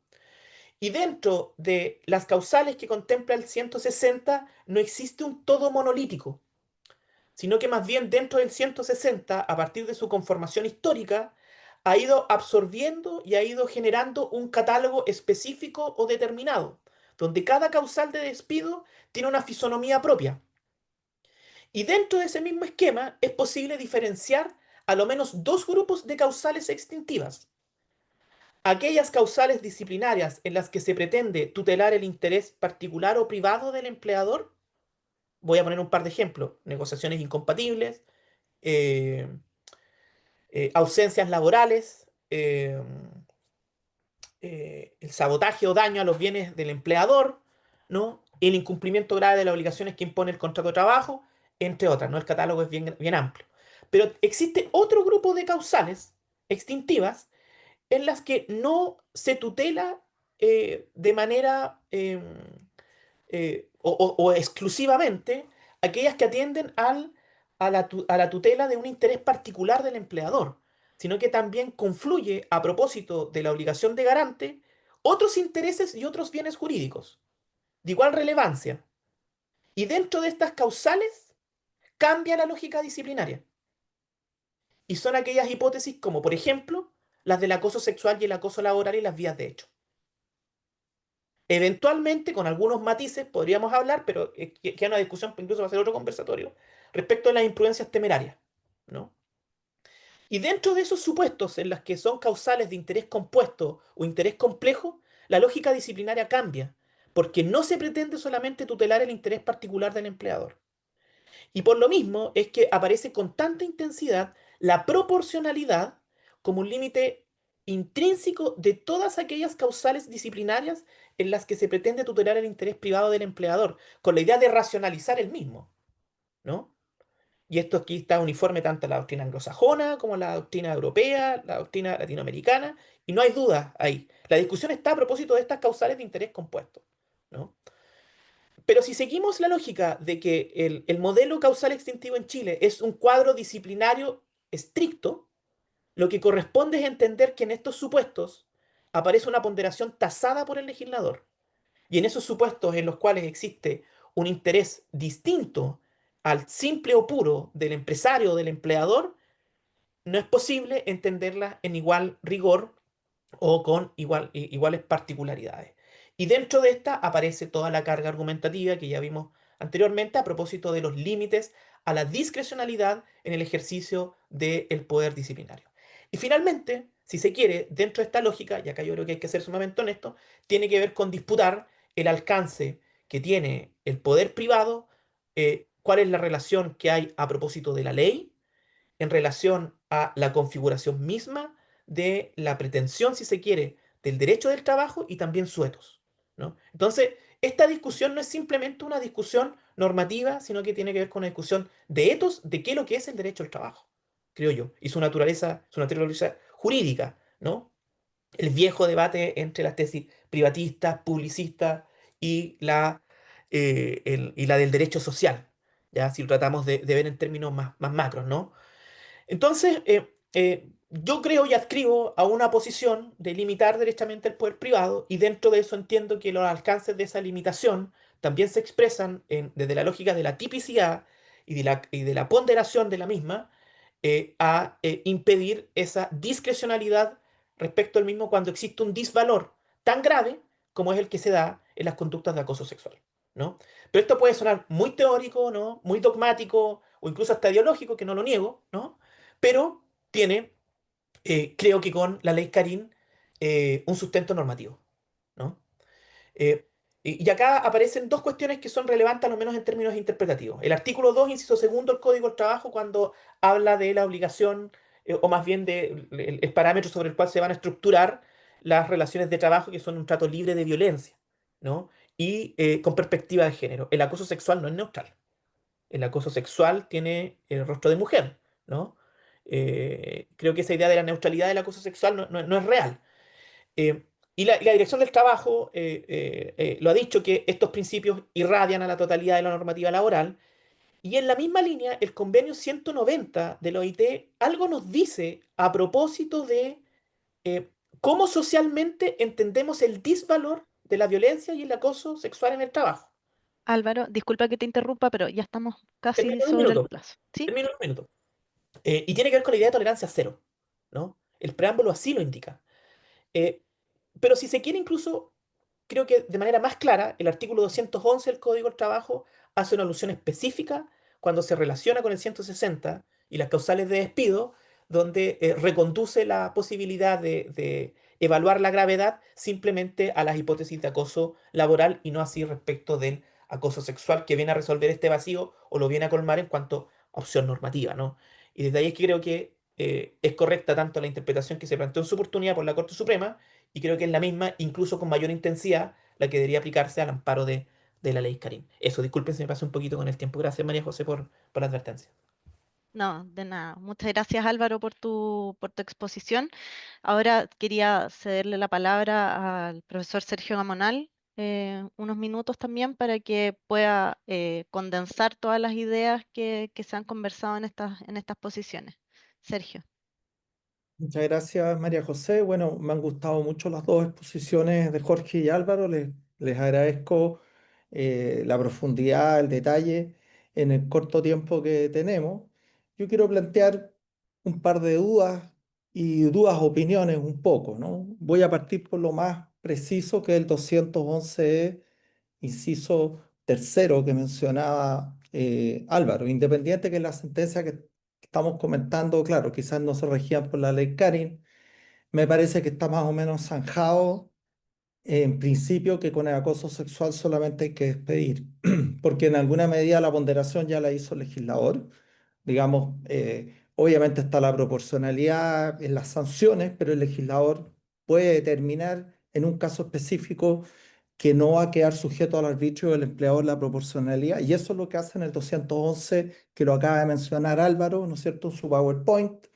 Y dentro de las causales que contempla el 160 no existe un todo monolítico, sino que más bien dentro del 160, a partir de su conformación histórica, ha ido absorbiendo y ha ido generando un catálogo específico o determinado, donde cada causal de despido tiene una fisonomía propia. Y dentro de ese mismo esquema es posible diferenciar a lo menos dos grupos de causales extintivas. Aquellas causales disciplinarias en las que se pretende tutelar el interés particular o privado del empleador. Voy a poner un par de ejemplos: negociaciones incompatibles, eh, ausencias laborales, el sabotaje o daño a los bienes del empleador, ¿no? El incumplimiento grave de las obligaciones que impone el contrato de trabajo, entre otras, ¿no? El catálogo es bien, bien amplio. Pero existe otro grupo de causales extintivas en las que no se tutela de manera o exclusivamente aquellas que atienden a la tutela de un interés particular del empleador, sino que también confluye, a propósito de la obligación de garante, otros intereses y otros bienes jurídicos de igual relevancia. Y dentro de estas causales cambia la lógica disciplinaria. Y son aquellas hipótesis como, por ejemplo, las del acoso sexual y el acoso laboral y las vías de hecho. Eventualmente, con algunos matices, podríamos hablar, pero queda una discusión, incluso va a ser otro conversatorio, respecto a las imprudencias temerarias, ¿no? Y dentro de esos supuestos en los que son causales de interés compuesto o interés complejo, la lógica disciplinaria cambia, porque no se pretende solamente tutelar el interés particular del empleador. Y por lo mismo es que aparece con tanta intensidad la proporcionalidad como un límite intrínseco de todas aquellas causales disciplinarias en las que se pretende tutelar el interés privado del empleador, con la idea de racionalizar el mismo, ¿no? Y esto aquí está uniforme tanto en la doctrina anglosajona como en la doctrina europea, la doctrina latinoamericana, y no hay duda ahí. La discusión está a propósito de estas causales de interés compuesto, ¿no? Pero si seguimos la lógica de que el modelo causal extintivo en Chile es un cuadro disciplinario estricto, lo que corresponde es entender que en estos supuestos aparece una ponderación tasada por el legislador. Y en esos supuestos en los cuales existe un interés distinto al simple o puro del empresario o del empleador, no es posible entenderla en igual rigor o con iguales particularidades. Y dentro de esta aparece toda la carga argumentativa que ya vimos anteriormente a propósito de los límites a la discrecionalidad en el ejercicio del poder disciplinario. Y finalmente, si se quiere, dentro de esta lógica, y acá yo creo que hay que ser sumamente honesto, tiene que ver con disputar el alcance que tiene el poder privado, cuál es la relación que hay a propósito de la ley en relación a la configuración misma de la pretensión, si se quiere, del derecho del trabajo y también suetos, ¿no? Entonces, esta discusión no es simplemente una discusión normativa, sino que tiene que ver con una discusión de etos de qué es lo que es el derecho al trabajo, creo yo, y su naturaleza jurídica, ¿no? El viejo debate entre las tesis privatistas, publicistas y y la del derecho social, ya si lo tratamos de ver en términos más macros, ¿no? Entonces, yo creo y adscribo a una posición de limitar derechamente el poder privado y dentro de eso entiendo que los alcances de esa limitación también se expresan desde la lógica de la tipicidad y de la ponderación de la misma a impedir esa discrecionalidad respecto al mismo cuando existe un disvalor tan grave como es el que se da en las conductas de acoso sexual, ¿no? Pero esto puede sonar muy teórico, ¿no? Muy dogmático o incluso hasta ideológico, que no lo niego, ¿no? Pero tiene, creo que con la ley Carín, un sustento normativo, ¿no? Eh, y acá aparecen dos cuestiones que son relevantes, al menos en términos interpretativos. El artículo 2 inciso segundo del Código del Trabajo, cuando habla de la obligación, o más bien del el parámetro sobre el cual se van a estructurar las relaciones de trabajo, que son un trato libre de violencia, ¿no? Y con perspectiva de género. El acoso sexual no es neutral. El acoso sexual tiene el rostro de mujer, ¿no? Creo que esa idea de la neutralidad del acoso sexual no es real. Eh, y la Dirección del Trabajo lo ha dicho que estos principios irradian a la totalidad de la normativa laboral. Y en la misma línea, el convenio 190 de la OIT algo nos dice a propósito de eh, cómo socialmente entendemos el disvalor de la violencia y el acoso sexual en el trabajo. Álvaro, disculpa que te interrumpa, pero ya estamos casi Termino en un sobre el minuto. plazo. ¿Sí? Termino en un minuto. Y tiene que ver con la idea de tolerancia cero, ¿no? El preámbulo así lo indica. Eh, pero si se quiere incluso, creo que de manera más clara, el artículo 211 del Código del Trabajo hace una alusión específica cuando se relaciona con el 160 y las causales de despido, donde reconduce la posibilidad de evaluar la gravedad simplemente a las hipótesis de acoso laboral y no así respecto del acoso sexual, que viene a resolver este vacío o lo viene a colmar en cuanto a opción normativa, ¿no? Y desde ahí es que creo que es correcta tanto la interpretación que se planteó en su oportunidad por la Corte Suprema, y creo que es la misma, incluso con mayor intensidad, la que debería aplicarse al amparo de la ley Karim. Eso, disculpen si me pasé un poquito con el tiempo. Gracias, María José, por la advertencia. No, de nada. Muchas gracias, Álvaro, por tu exposición. Ahora quería cederle la palabra al profesor Sergio Gamonal, unos minutos también para que pueda condensar todas las ideas que se han conversado en estas posiciones. Sergio. Muchas gracias, María José. Bueno, me han gustado mucho las dos exposiciones de Jorge y Álvaro. Les agradezco la profundidad, el detalle en el corto tiempo que tenemos. Yo quiero plantear un par de dudas y dudas opiniones un poco, ¿no? Voy a partir por lo más preciso, que es el 211, inciso tercero que mencionaba Álvaro, independiente que la sentencia que estamos comentando, claro, quizás no se regían por la ley Karin. Me parece que está más o menos zanjado en principio que con el acoso sexual solamente hay que despedir, porque en alguna medida la ponderación ya la hizo el legislador. Digamos, obviamente está la proporcionalidad en las sanciones, pero el legislador puede determinar en un caso específico que no va a quedar sujeto al arbitrio del empleador la proporcionalidad. Y eso es lo que hace en el 211, que lo acaba de mencionar Álvaro, ¿no es cierto?, en su PowerPoint.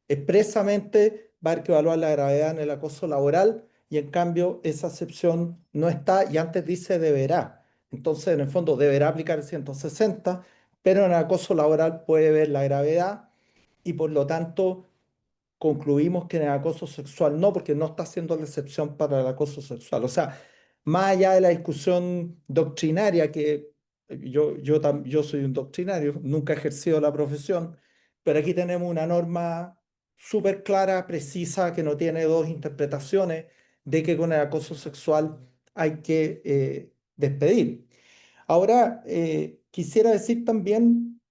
Expresamente va a haber que evaluar la gravedad en el acoso laboral y en cambio esa excepción no está y antes dice deberá. Entonces, en el fondo, deberá aplicar el 160, pero en el acoso laboral puede ver la gravedad y por lo tanto concluimos que en el acoso sexual no, porque no está haciendo la excepción para el acoso sexual. O sea, más allá de la discusión doctrinaria, que yo soy un doctrinario, nunca he ejercido la profesión, pero aquí tenemos una norma súper clara, precisa, que no tiene dos interpretaciones, de que con el acoso sexual hay que despedir. Ahora, quisiera decir también,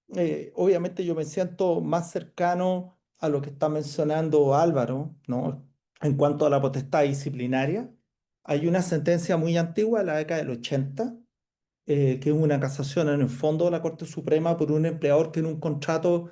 obviamente yo me siento más cercano a lo que está mencionando Álvaro, ¿no? En cuanto a la potestad disciplinaria. Hay una sentencia muy antigua, de la década del 80, que es una casación en el fondo de la Corte Suprema por un empleador que en un contrato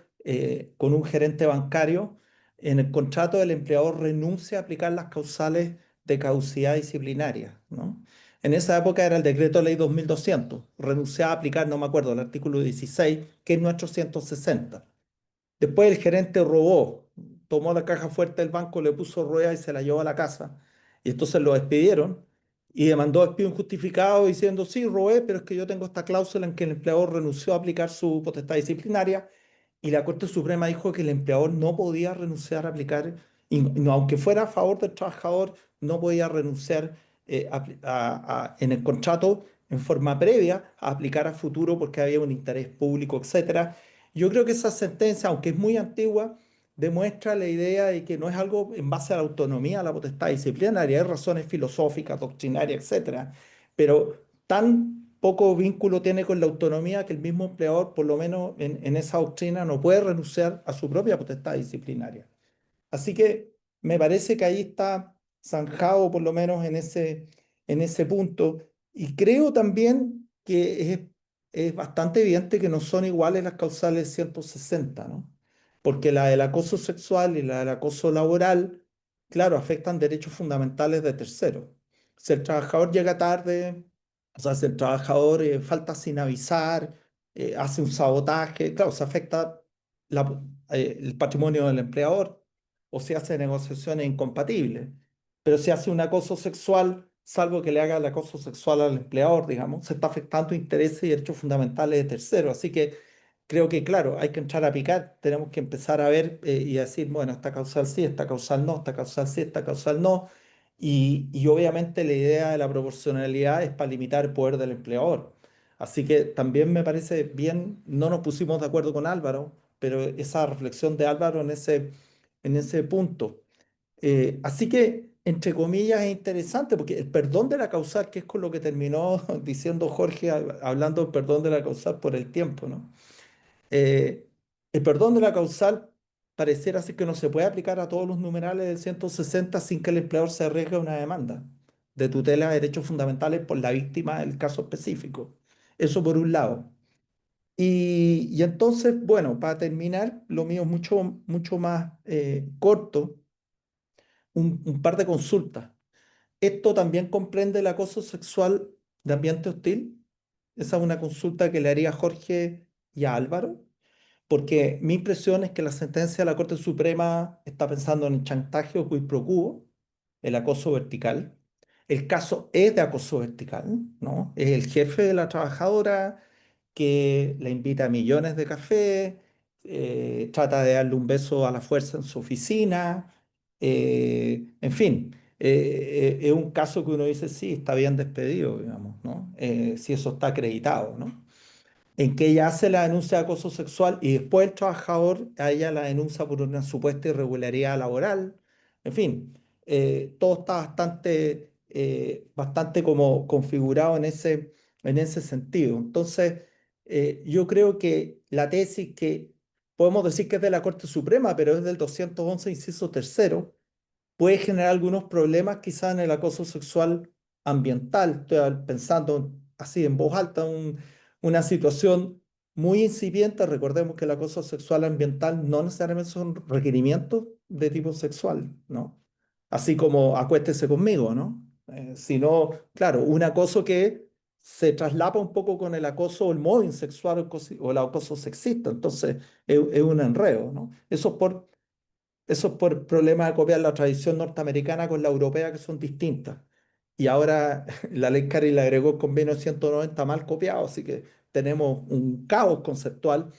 con un gerente bancario, en el contrato el empleador renuncia a aplicar las causales de caducidad disciplinaria, ¿no? En esa época era el decreto ley 2200, renunciaba a aplicar, no me acuerdo, el artículo 16, que es nuestro 160. Después el gerente robó, tomó la caja fuerte del banco, le puso rueda y se la llevó a la casa. Y entonces lo despidieron y demandó despido injustificado diciendo, sí, robé, pero es que yo tengo esta cláusula en que el empleador renunció a aplicar su potestad disciplinaria y la Corte Suprema dijo que el empleador no podía renunciar a aplicar, y aunque fuera a favor del trabajador, no podía renunciar en el contrato en forma previa a aplicar a futuro porque había un interés público, etcétera. Yo creo que esa sentencia, aunque es muy antigua, demuestra la idea de que no es algo en base a la autonomía, a la potestad disciplinaria, hay razones filosóficas, doctrinarias, etcétera, pero tan poco vínculo tiene con la autonomía que el mismo empleador, por lo menos en esa doctrina, no puede renunciar a su propia potestad disciplinaria. Así que me parece que ahí está zanjado, por lo menos en ese punto. Y creo también que es bastante evidente que no son iguales las causales 160, ¿no? Porque la del acoso sexual y la del acoso laboral, claro, afectan derechos fundamentales de terceros. Si el trabajador llega tarde, o sea, si el trabajador falta sin avisar, hace un sabotaje, claro, se afecta el patrimonio del empleador o se hace negociaciones incompatibles. Pero si hace un acoso sexual, salvo que le haga el acoso sexual al empleador, digamos, se está afectando intereses y derechos fundamentales de terceros. Así que creo que, claro, hay que entrar a picar, tenemos que empezar a ver y a decir, bueno, esta causal sí, esta causal no, esta causal sí, esta causal no. Y obviamente la idea de la proporcionalidad es para limitar el poder del empleador. Así que también me parece bien, no nos pusimos de acuerdo con Álvaro, pero esa reflexión de Álvaro en ese punto. Así que, entre comillas, es interesante porque el perdón de la causal, que es con lo que terminó diciendo Jorge, hablando del perdón de la causal por el tiempo, ¿no? El perdón de la causal pareciera ser que no se puede aplicar a todos los numerales del 160 sin que el empleador se arriesgue a una demanda de tutela de derechos fundamentales por la víctima del caso específico. Eso por un lado. Y entonces, bueno, para terminar, lo mío es mucho más corto, un par de consultas. ¿Esto también comprende el acoso sexual de ambiente hostil? Esa es una consulta que le haría a Jorge y a Álvaro, porque mi impresión es que la sentencia de la Corte Suprema está pensando en el chantaje o quid pro quo, el acoso vertical. El caso es de acoso vertical, ¿no? Es el jefe de la trabajadora que le invita a millones de café, trata de darle un beso a la fuerza en su oficina, en fin, es un caso que uno dice, sí, está bien despedido, digamos, ¿no? Si eso está acreditado, ¿no? En que ella hace la denuncia de acoso sexual y después el trabajador a ella la denuncia por una supuesta irregularidad laboral. En fin, todo está bastante como configurado en ese sentido. Entonces, yo creo que la tesis que podemos decir que es de la Corte Suprema, pero es del 211, inciso tercero, puede generar algunos problemas quizás en el acoso sexual ambiental. Estoy pensando así en voz alta, una situación muy incipiente. Recordemos que el acoso sexual ambiental no necesariamente son requerimientos de tipo sexual, ¿no? Así como acuéstese conmigo, ¿no? Sino, claro, un acoso que se traslapa un poco con el acoso o el mobbing sexual o el acoso sexista. Entonces, es un enredo, ¿no? Eso es por problemas de copiar la tradición norteamericana con la europea, que son distintas. Y ahora la ley Cari le agregó el convenio 190 mal copiado, así que tenemos un caos conceptual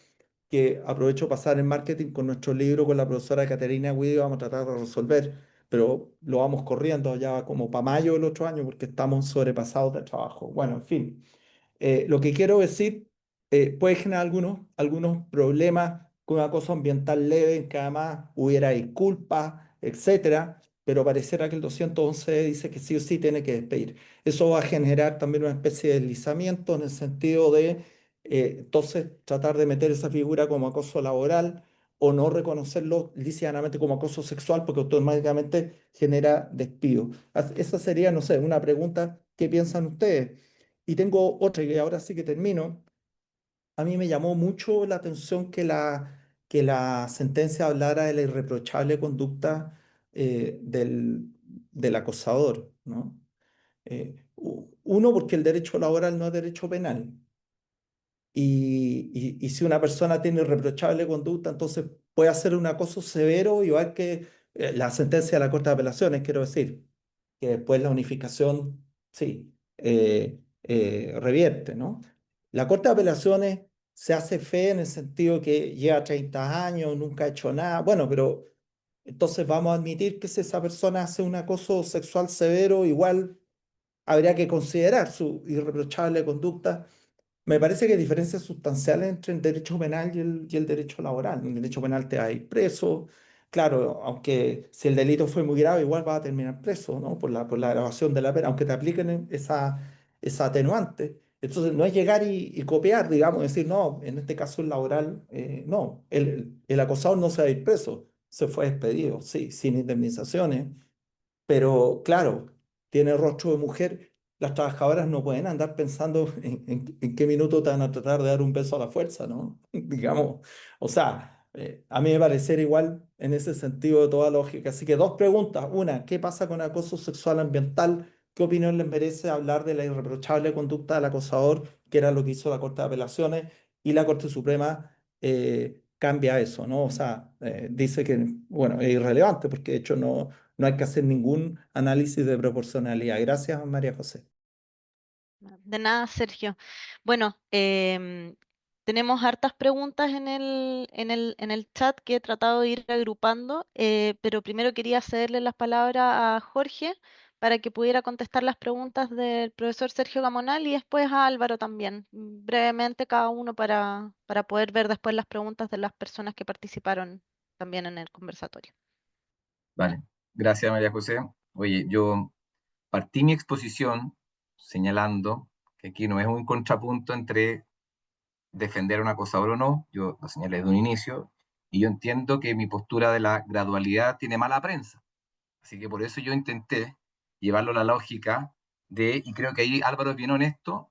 que aprovecho pasar en marketing con nuestro libro con la profesora Caterina Guido, vamos a tratar de resolver, pero lo vamos corriendo ya como para mayo del otro año porque estamos sobrepasados de trabajo. Bueno, en fin. Lo que quiero decir, puede generar algunos problemas con acoso ambiental leve, en que además hubiera disculpas, etcétera, pero pareciera que el 211 dice que sí o sí tiene que despedir. Eso va a generar también una especie de deslizamiento en el sentido de, entonces, tratar de meter esa figura como acoso laboral o no reconocerlo lícitamente como acoso sexual porque automáticamente genera despido. Esa sería, no sé, una pregunta. ¿Qué piensan ustedes? Y tengo otra, y ahora sí que termino. A mí me llamó mucho la atención que la sentencia hablara de la irreprochable conducta del acosador, ¿no? Uno, porque el derecho laboral no es derecho penal. Y si una persona tiene irreprochable conducta, entonces puede hacer un acoso severo, igual que la sentencia de la Corte de Apelaciones, quiero decir, que después la unificación, sí, revierte, ¿no? La Corte de Apelaciones se hace fe en el sentido que lleva 30 años, nunca ha hecho nada, bueno, pero entonces vamos a admitir que si esa persona hace un acoso sexual severo, igual habría que considerar su irreprochable conducta. Me parece que hay diferencias sustanciales entre el derecho penal y el derecho laboral. En el derecho penal te va a ir preso, claro, aunque si el delito fue muy grave, igual vas a terminar preso, ¿no? Por la agravación de la pena, aunque te apliquen esa atenuante. Entonces, no es llegar y copiar, digamos, decir, no, en este caso el laboral, no, el acosador no se va a ir preso, se fue despedido, sí, sin indemnizaciones, pero claro, tiene rostro de mujer. Las trabajadoras no pueden andar pensando en qué minuto te van a tratar de dar un beso a la fuerza, ¿no? Digamos, o sea, a mí me parecería igual en ese sentido de toda lógica. Así que dos preguntas. Una, ¿qué pasa con acoso sexual ambiental? ¿Qué opinión les merece hablar de la irreprochable conducta del acosador, que era lo que hizo la Corte de Apelaciones? Y la Corte Suprema cambia eso, ¿no? O sea, dice que, bueno, es irrelevante porque de hecho no hay que hacer ningún análisis de proporcionalidad. Gracias, María José. De nada, Sergio. Bueno, tenemos hartas preguntas en el chat que he tratado de ir agrupando, pero primero quería cederle las palabras a Jorge para que pudiera contestar las preguntas del profesor Sergio Gamonal y después a Álvaro también, brevemente cada uno para poder ver después las preguntas de las personas que participaron también en el conversatorio. Vale, gracias María José. Oye, yo partí mi exposición señalando que aquí no es un contrapunto entre defender a un acosador o no, yo lo señalé desde un inicio, y yo entiendo que mi postura de la gradualidad tiene mala prensa. Así que por eso yo intenté llevarlo a la lógica de, y creo que ahí Álvaro es bien honesto,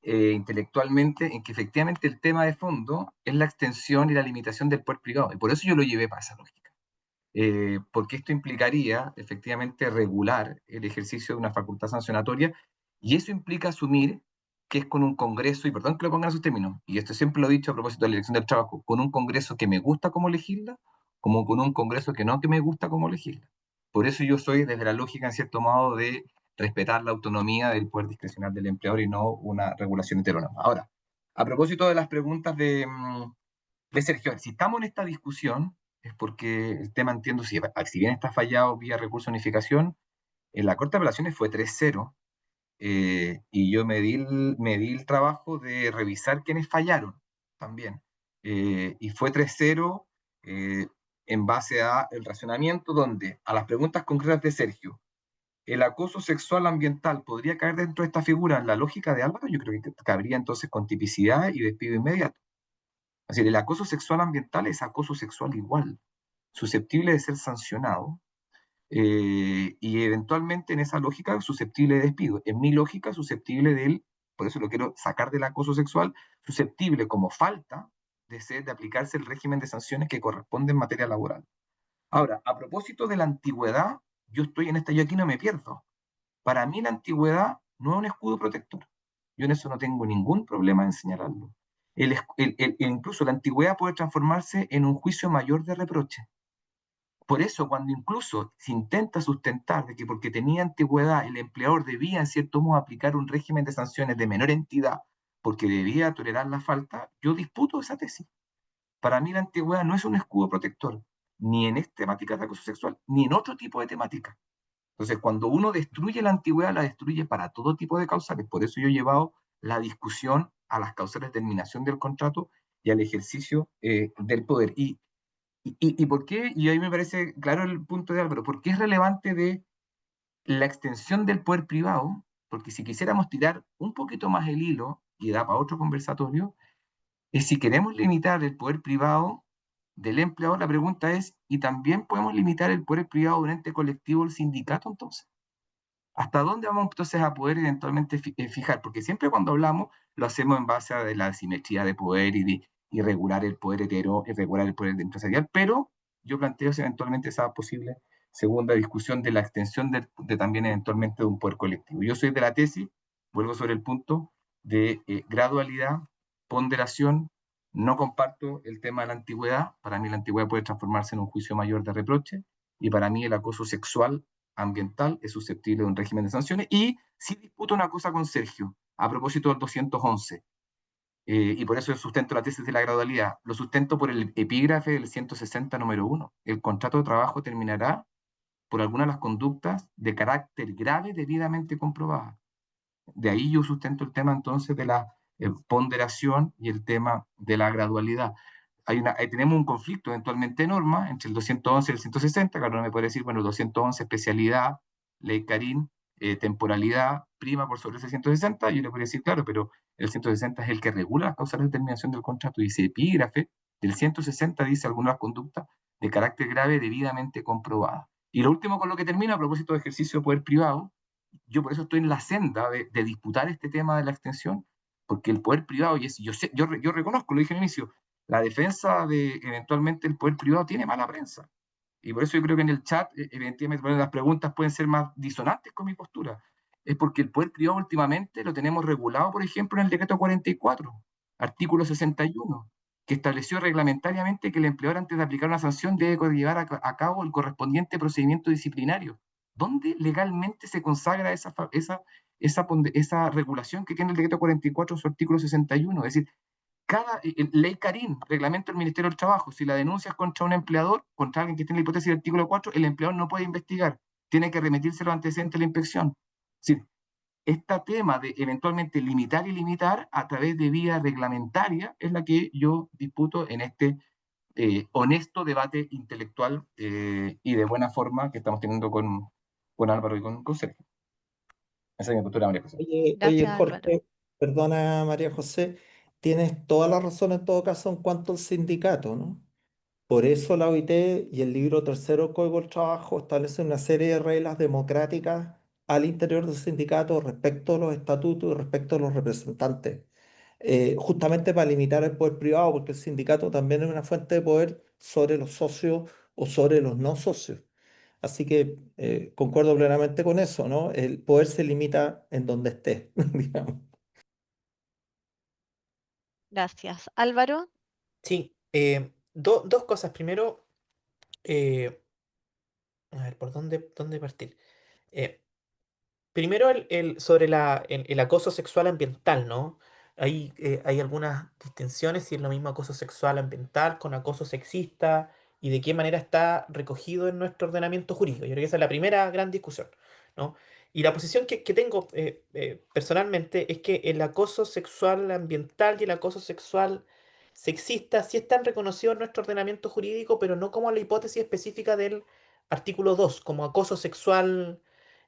intelectualmente, en que efectivamente el tema de fondo es la extensión y la limitación del poder privado. Y por eso yo lo llevé para esa lógica. Porque esto implicaría efectivamente regular el ejercicio de una facultad sancionatoria y eso implica asumir que es con un Congreso, y perdón que lo pongan en esos términos, y esto siempre lo he dicho a propósito de la elección del trabajo, con un Congreso que me gusta como legisla, como con un Congreso que no que me gusta como legisla. Por eso yo soy desde la lógica, en cierto modo, de respetar la autonomía del poder discrecional del empleador y no una regulación heteronorma. Ahora, a propósito de las preguntas de Sergio, si estamos en esta discusión, es porque el tema, entiendo, si bien está fallado vía recurso de unificación, en la Corte de Apelaciones fue 3-0, y yo me di el trabajo de revisar quiénes fallaron también. Y fue 3-0 eh, en base a el racionamiento donde, a las preguntas concretas de Sergio, ¿el acoso sexual ambiental podría caer dentro de esta figura en la lógica de Álvaro? Yo creo que cabría entonces con tipicidad y despido inmediato. Es decir, el acoso sexual ambiental es acoso sexual igual, susceptible de ser sancionado y eventualmente en esa lógica susceptible de despido. En mi lógica, susceptible del, por eso lo quiero sacar del acoso sexual, susceptible como falta de aplicarse el régimen de sanciones que corresponde en materia laboral. Ahora, a propósito de la antigüedad, yo estoy en esta, yo aquí no me pierdo. Para mí la antigüedad no es un escudo protector. Yo en eso no tengo ningún problema en señalarlo. Incluso la antigüedad puede transformarse en un juicio mayor de reproche. Por eso, cuando incluso se intenta sustentar de que porque tenía antigüedad el empleador debía en cierto modo aplicar un régimen de sanciones de menor entidad porque debía tolerar la falta, yo disputo esa tesis. Para mí la antigüedad no es un escudo protector, ni en esta temática de acoso sexual, ni en otro tipo de temática. Entonces, cuando uno destruye la antigüedad, la destruye para todo tipo de causales. Por eso yo he llevado la discusión a las causales de terminación del contrato y al ejercicio del poder. ¿Y por qué? Y ahí me parece claro el punto de Álvaro. ¿Por qué es relevante de la extensión del poder privado? Porque si quisiéramos tirar un poquito más el hilo, y da para otro conversatorio, es si queremos limitar el poder privado del empleador, la pregunta es, ¿y también podemos limitar el poder privado de un ente colectivo, el sindicato, entonces? ¿Hasta dónde vamos entonces a poder eventualmente fijar? Porque siempre cuando hablamos lo hacemos en base a la asimetría de poder y regular el poder hetero, y regular el poder empresarial, pero yo planteo si eventualmente esa posible segunda discusión de la extensión de también eventualmente de un poder colectivo. Yo soy de la tesis, vuelvo sobre el punto de gradualidad, ponderación, no comparto el tema de la antigüedad, para mí la antigüedad puede transformarse en un juicio mayor de reproche, y para mí el acoso sexual ambiental es susceptible de un régimen de sanciones. Y sí disputo una cosa con Sergio, a propósito del 211, y por eso sustento la tesis de la gradualidad. Lo sustento por el epígrafe del 160 número 1. El contrato de trabajo terminará por alguna de las conductas de carácter grave debidamente comprobadas. De ahí yo sustento el tema entonces de la ponderación y el tema de la gradualidad. Tenemos un conflicto eventualmente de norma entre el 211 y el 160, claro, no me puede decir, bueno, el 211 especialidad, ley Karim, temporalidad, prima por sobre ese 160, yo le podría decir, claro, pero el 160 es el que regula las causas de determinación del contrato, dice epígrafe, del 160 dice algunas conductas de carácter grave debidamente comprobadas. Y lo último con lo que termino, a propósito de ejercicio de poder privado, yo por eso estoy en la senda de disputar este tema de la extensión, porque el poder privado, y yo reconozco, lo dije al inicio, la defensa de eventualmente el poder privado tiene mala prensa. Y por eso yo creo que en el chat, evidentemente, las preguntas pueden ser más disonantes con mi postura. Es porque el poder privado últimamente lo tenemos regulado, por ejemplo, en el decreto 44, artículo 61, que estableció reglamentariamente que el empleador antes de aplicar una sanción debe llevar a cabo el correspondiente procedimiento disciplinario. ¿Dónde legalmente se consagra esa regulación que tiene el decreto 44 su artículo 61? Es decir, ley Karim, reglamento del Ministerio del Trabajo, si la denuncia es contra un empleador, contra alguien que tiene la hipótesis del artículo 4, el empleador no puede investigar, tiene que remitirse los antecedentes de la inspección. Es decir, este tema de eventualmente limitar y limitar a través de vía reglamentaria es la que yo disputo en este honesto debate intelectual y de buena forma que estamos teniendo con Álvaro y con Sergio. Esa es mi postura, María José. Oye, Gracias, Álvaro. Jorge, Perdona, María José, tienes toda la razón en todo caso en cuanto al sindicato, ¿no? Por eso la OIT y el libro tercero del Código del Trabajo establecen una serie de reglas democráticas al interior del sindicato respecto a los estatutos y respecto a los representantes, justamente para limitar el poder privado, porque el sindicato también es una fuente de poder sobre los socios o sobre los no socios. Así que concuerdo plenamente con eso, ¿no? El poder se limita en donde esté, digamos. Gracias. Álvaro, sí, dos cosas. Primero, eh, a ver, ¿por dónde partir? Eh, Primero, sobre el acoso sexual ambiental, ¿no? Hay algunas distinciones si es lo mismo acoso sexual ambiental con acoso sexista y de qué manera está recogido en nuestro ordenamiento jurídico. Yo creo que esa es la primera gran discusión, ¿no? Y la posición que tengo personalmente es que el acoso sexual ambiental y el acoso sexual sexista sí están reconocidos en nuestro ordenamiento jurídico, pero no como la hipótesis específica del artículo 2 como acoso sexual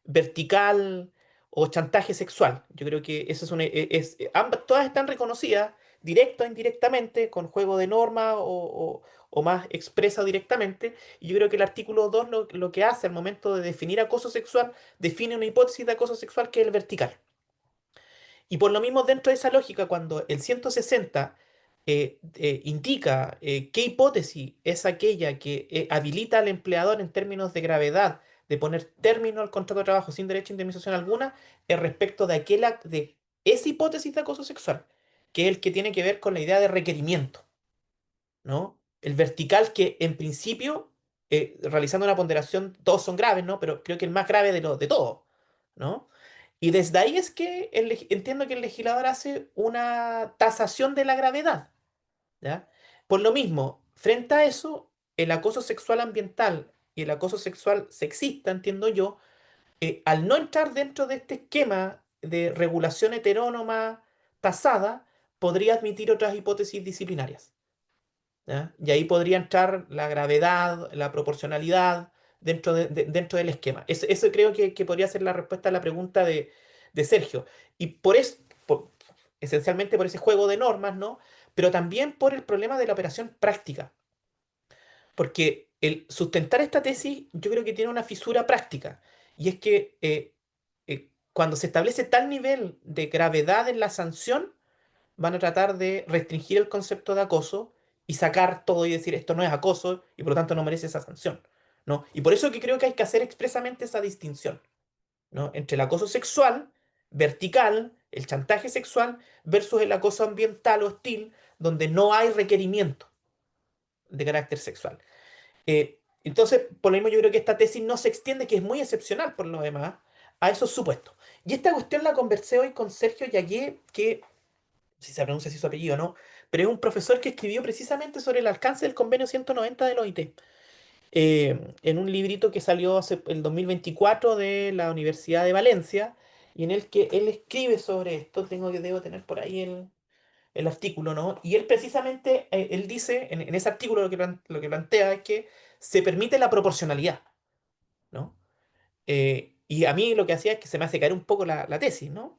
vertical o chantaje sexual. Yo creo que eso ambas, todas están reconocidas, directa o indirectamente, con juego de norma o más expresa o directamente. Y yo creo que el artículo 2 lo que hace al momento de definir acoso sexual, define una hipótesis de acoso sexual que es el vertical. Y por lo mismo, dentro de esa lógica, cuando el 160 indica qué hipótesis es aquella que habilita al empleador en términos de gravedad de poner término al contrato de trabajo sin derecho a indemnización alguna, es respecto de, de esa hipótesis de acoso sexual, que es el que tiene que ver con la idea de requerimiento, ¿no? El vertical que en principio, realizando una ponderación, todos son graves, ¿no? Pero creo que el más grave de todos, ¿no? Y desde ahí es que entiendo que el legislador hace una tasación de la gravedad, ¿ya? Por lo mismo, frente a eso, el acoso sexual ambiental y el acoso sexual sexista, entiendo yo, al no entrar dentro de este esquema de regulación heterónoma tasada, podría admitir otras hipótesis disciplinarias, ¿ya? Y ahí podría entrar la gravedad, la proporcionalidad dentro, dentro del esquema. Eso creo que podría ser la respuesta a la pregunta de Sergio. Y por eso, esencialmente por ese juego de normas, ¿no? Pero también por el problema de la operación práctica. Porque el sustentar esta tesis yo creo que tiene una fisura práctica. Y es que cuando se establece tal nivel de gravedad en la sanción, van a tratar de restringir el concepto de acoso y sacar todo y decir esto no es acoso y por lo tanto no merece esa sanción, ¿no? Y por eso que creo que hay que hacer expresamente esa distinción, ¿no? Entre el acoso sexual, vertical, el chantaje sexual, versus el acoso ambiental hostil, donde no hay requerimiento de carácter sexual. Entonces, por lo mismo yo creo que esta tesis no se extiende, que es muy excepcional por lo demás, a esos supuestos. Y esta cuestión la conversé hoy con Sergio Yagué, que si se pronuncia así su apellido, ¿no? Pero es un profesor que escribió precisamente sobre el alcance del convenio 190 del OIT, en un librito que salió hace el 2024 de la Universidad de Valencia, y en el que él escribe sobre esto, debo tener por ahí el artículo, ¿no? Y él precisamente, él dice, en ese artículo lo que plantea es que se permite la proporcionalidad, ¿no? Y a mí lo que hacía es que se me hace caer un poco la tesis, ¿no?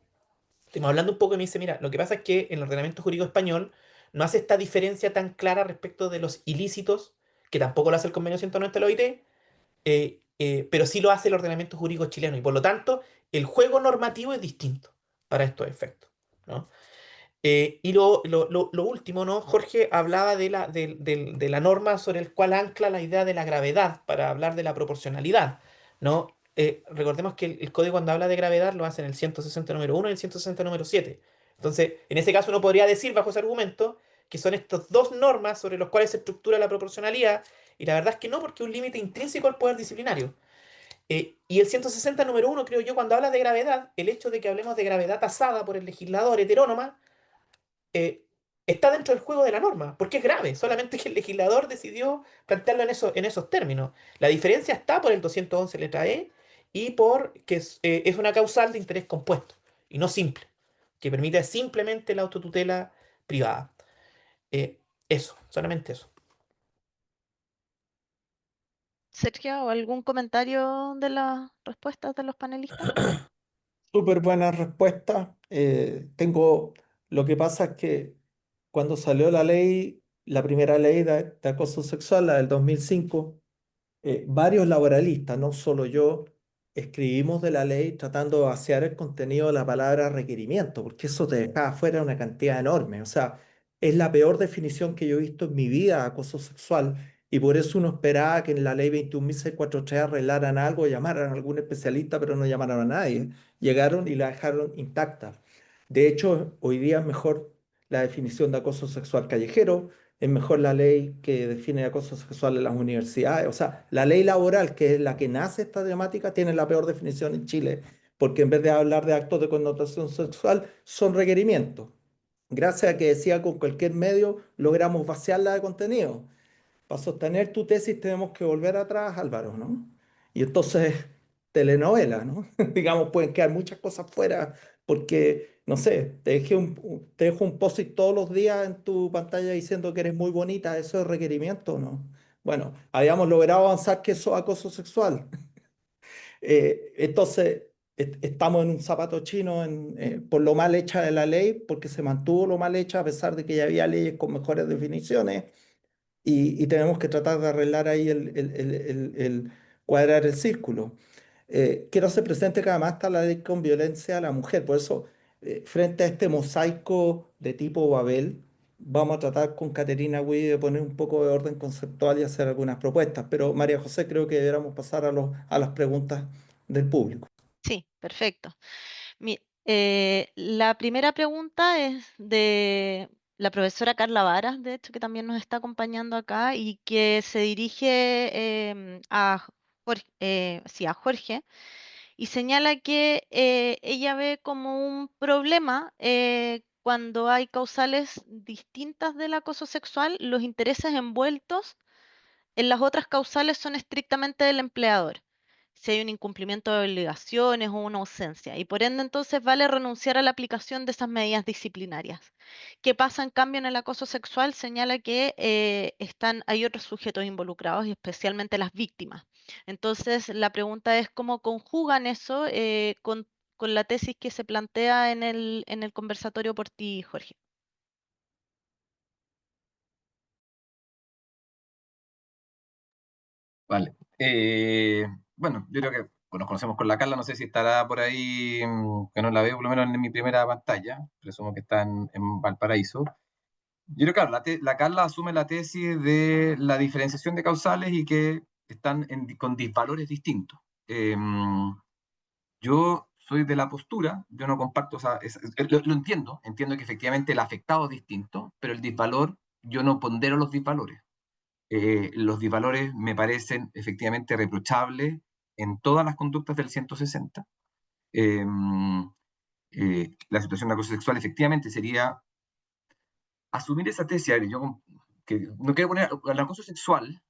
Estuvimos hablando un poco y me dice, mira, lo que pasa es que en el ordenamiento jurídico español no hace esta diferencia tan clara respecto de los ilícitos, que tampoco lo hace el convenio 190 de la OIT, pero sí lo hace el ordenamiento jurídico chileno y por lo tanto el juego normativo es distinto para estos efectos, ¿no? Y lo último, ¿no? Jorge hablaba de la norma sobre el cual ancla la idea de la gravedad para hablar de la proporcionalidad, ¿no? Recordemos que el código cuando habla de gravedad lo hace en el 160 número 1 y el 160 número 7. Entonces, en ese caso uno podría decir bajo ese argumento que son estas dos normas sobre las cuales se estructura la proporcionalidad, y la verdad es que no, porque es un límite intrínseco al poder disciplinario. Y el 160 número 1, creo yo, cuando habla de gravedad, el hecho de que hablemos de gravedad tasada por el legislador heterónoma, eh, está dentro del juego de la norma, porque es grave, solamente que el legislador decidió plantearlo en esos términos. La diferencia está por el 211 letra E y por que es una causal de interés compuesto y no simple, que permite simplemente la autotutela privada. Eso, solamente eso. Sergio, ¿algún comentario de las respuestas de los panelistas? Súper buena respuesta. Lo que pasa es que cuando salió la ley, la primera ley de acoso sexual, la del 2005, varios laboralistas, no solo yo, escribimos de la ley tratando de vaciar el contenido de la palabra requerimiento, porque eso te dejaba fuera una cantidad enorme. O sea, es la peor definición que yo he visto en mi vida de acoso sexual, y por eso uno esperaba que en la ley 21.643 arreglaran algo, llamaran a algún especialista, pero no llamaron a nadie. Llegaron y la dejaron intacta. De hecho, hoy día es mejor la definición de acoso sexual callejero, es mejor la ley que define el acoso sexual en las universidades. O sea, la ley laboral, que es la que nace esta temática, tiene la peor definición en Chile, porque en vez de hablar de actos de connotación sexual, son requerimientos. Gracias a que decía con cualquier medio, logramos vaciarla de contenido. Para sostener tu tesis tenemos que volver atrás, Álvaro, ¿no? Y entonces, telenovela, ¿no? Digamos, pueden quedar muchas cosas fuera porque, no sé, te dejo un post-it todos los días en tu pantalla diciendo que eres muy bonita, ¿eso es requerimiento o no? Bueno, habíamos logrado avanzar que eso es acoso sexual. Entonces, estamos en un zapato chino por lo mal hecha de la ley, porque se mantuvo lo mal hecha a pesar de que ya había leyes con mejores definiciones y tenemos que tratar de arreglar ahí cuadrar el círculo. Quiero hacer presente que además está la ley con violencia a la mujer, por eso, frente a este mosaico de tipo Babel, vamos a tratar con Caterina Gui de poner un poco de orden conceptual y hacer algunas propuestas. Pero María José, creo que deberíamos pasar a las preguntas del público. Sí, perfecto. La primera pregunta es de la profesora Carla Varas, de hecho, que también nos está acompañando acá y que se dirige a Jorge, sí, a Jorge, y señala que ella ve como un problema cuando hay causales distintas del acoso sexual, los intereses envueltos en las otras causales son estrictamente del empleador, si hay un incumplimiento de obligaciones o una ausencia, y por ende entonces vale renunciar a la aplicación de esas medidas disciplinarias. ¿Qué pasa en cambio en el acoso sexual? Señala que hay otros sujetos involucrados y especialmente las víctimas. Entonces la pregunta es cómo conjugan eso con la tesis que se plantea en el conversatorio por ti, Jorge. Vale. Bueno, yo creo que nos conocemos con la Carla, no sé si estará por ahí, que no la veo por lo menos en mi primera pantalla, presumo que está en Valparaíso. Yo creo que claro, la Carla asume la tesis de la diferenciación de causales y que están con disvalores distintos. Yo soy de la postura, yo no comparto, o sea, lo entiendo que efectivamente el afectado es distinto, pero el disvalor, yo no pondero los disvalores. Los disvalores me parecen efectivamente reprochables en todas las conductas del 160. Eh, la situación de acoso sexual efectivamente sería asumir esa tesis. A ver, yo que no quiero poner el acoso sexual,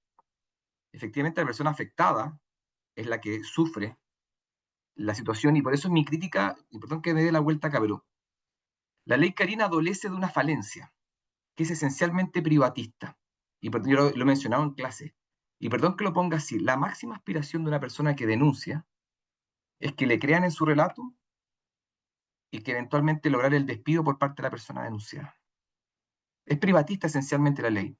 efectivamente la persona afectada es la que sufre la situación y por eso es mi crítica, y perdón que me dé la vuelta acá, pero la ley Karina adolece de una falencia que es esencialmente privatista. Y yo lo he mencionado en clase. Y perdón que lo ponga así, la máxima aspiración de una persona que denuncia es que le crean en su relato y que eventualmente lograr el despido por parte de la persona denunciada. Es privatista esencialmente la ley.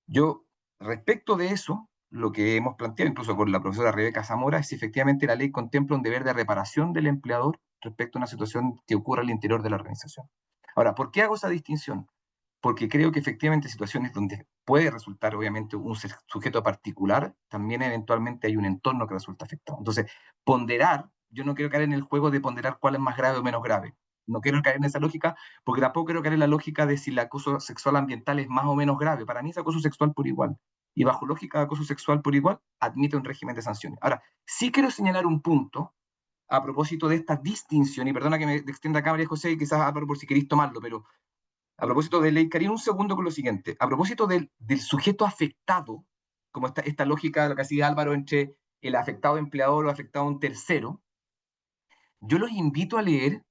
Yo, respecto de eso, lo que hemos planteado incluso con la profesora Rebeca Zamora es si efectivamente la ley contempla un deber de reparación del empleador respecto a una situación que ocurre al interior de la organización. Ahora, ¿por qué hago esa distinción? Porque creo que efectivamente situaciones donde puede resultar obviamente un sujeto particular, también eventualmente hay un entorno que resulta afectado. Entonces, ponderar, yo no quiero caer en el juego de ponderar cuál es más grave o menos grave. No quiero caer en esa lógica, porque tampoco quiero caer en la lógica de si el acoso sexual ambiental es más o menos grave. Para mí es acoso sexual por igual. Y bajo lógica de acoso sexual por igual, admite un régimen de sanciones. Ahora, sí quiero señalar un punto a propósito de esta distinción, y perdona que me extienda acá, María José, y quizás Álvaro por si queréis tomarlo, pero a propósito de ley Karim, un segundo con lo siguiente. A propósito del sujeto afectado, como esta lógica de lo que hacía Álvaro entre el afectado empleador o afectado un tercero, yo los invito a leer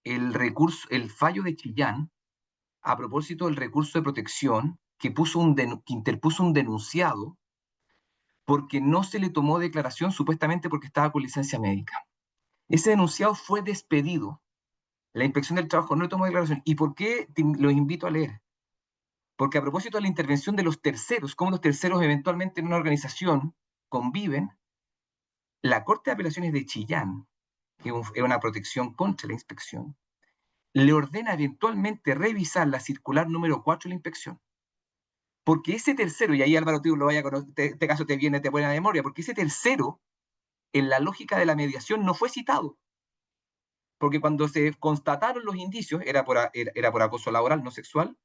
el fallo de Chillán a propósito del recurso de protección que interpuso un denunciado porque no se le tomó declaración supuestamente porque estaba con licencia médica. Ese denunciado fue despedido. La inspección del trabajo no le tomó declaración. ¿Y por qué los invito a leer? Porque a propósito de la intervención de los terceros, cómo los terceros eventualmente en una organización conviven, la Corte de Apelaciones de Chillán, que es una protección contra la inspección, le ordena eventualmente revisar la circular número 4 de la inspección. Porque ese tercero, y ahí Álvaro tú lo vaya a conocer, este caso te viene, te pone a memoria, porque ese tercero, en la lógica de la mediación, no fue citado. Porque cuando se constataron los indicios, era por acoso laboral, no sexual.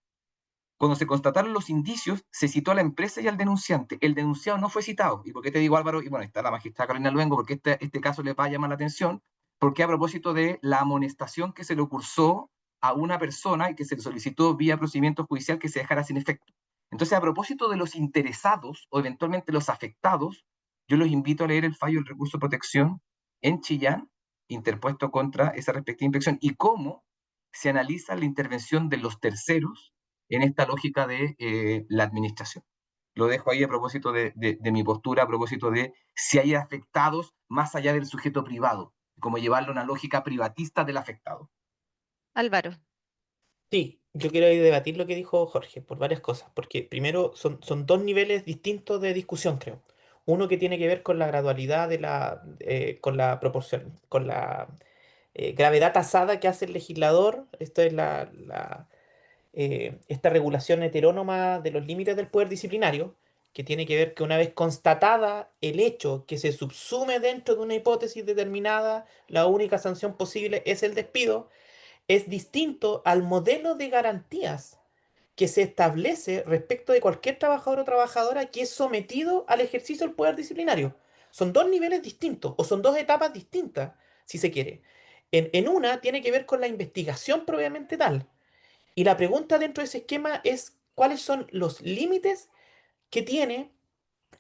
Cuando se constataron los indicios, se citó a la empresa y al denunciante. El denunciado no fue citado. ¿Y por qué te digo, Álvaro? Y bueno, está la magistrada Carolina Luengo, porque este caso le va a llamar la atención, porque a propósito de la amonestación que se le cursó a una persona y que se le solicitó vía procedimiento judicial que se dejara sin efecto. Entonces, a propósito de los interesados o eventualmente los afectados, yo los invito a leer el fallo del recurso de protección en Chillán, interpuesto contra esa respectiva inspección, y cómo se analiza la intervención de los terceros en esta lógica de la administración. Lo dejo ahí a propósito de mi postura, a propósito de si hay afectados más allá del sujeto privado. como llevarlo a una lógica privatista del afectado. Álvaro. Sí, yo quiero ahí debatir lo que dijo Jorge por varias cosas, porque primero son dos niveles distintos de discusión, creo. Uno que tiene que ver con la gradualidad con la proporción, con la gravedad tasada que hace el legislador. Esto es esta regulación heterónoma de los límites del poder disciplinario, que tiene que ver que una vez constatada el hecho que se subsume dentro de una hipótesis determinada, la única sanción posible es el despido, es distinto al modelo de garantías que se establece respecto de cualquier trabajador o trabajadora que es sometido al ejercicio del poder disciplinario. Son dos niveles distintos o son dos etapas distintas, si se quiere. En una tiene que ver con la investigación propiamente tal. Y la pregunta dentro de ese esquema es cuáles son los límites que tiene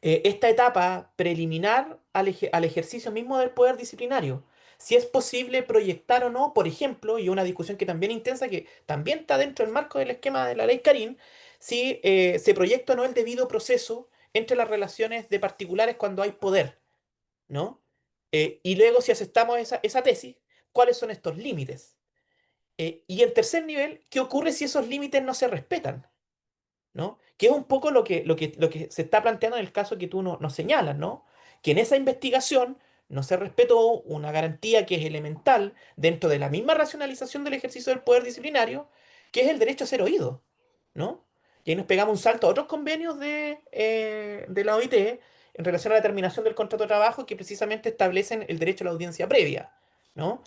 esta etapa preliminar al ejercicio mismo del poder disciplinario. Si es posible proyectar o no, por ejemplo, y una discusión que también intensa, que también está dentro del marco del esquema de la ley Karim, si se proyecta o no el debido proceso entre las relaciones de particulares cuando hay poder, ¿no? Y luego, si aceptamos esa tesis, ¿cuáles son estos límites? Y en tercer nivel, ¿qué ocurre si esos límites no se respetan? ¿No? Que es un poco lo que se está planteando en el caso que tú nos señalas, ¿no? Que en esa investigación no se respetó una garantía que es elemental dentro de la misma racionalización del ejercicio del poder disciplinario, que es el derecho a ser oído, ¿no? Y ahí nos pegamos un salto a otros convenios de la OIT en relación a la terminación del contrato de trabajo que precisamente establecen el derecho a la audiencia previa, ¿no?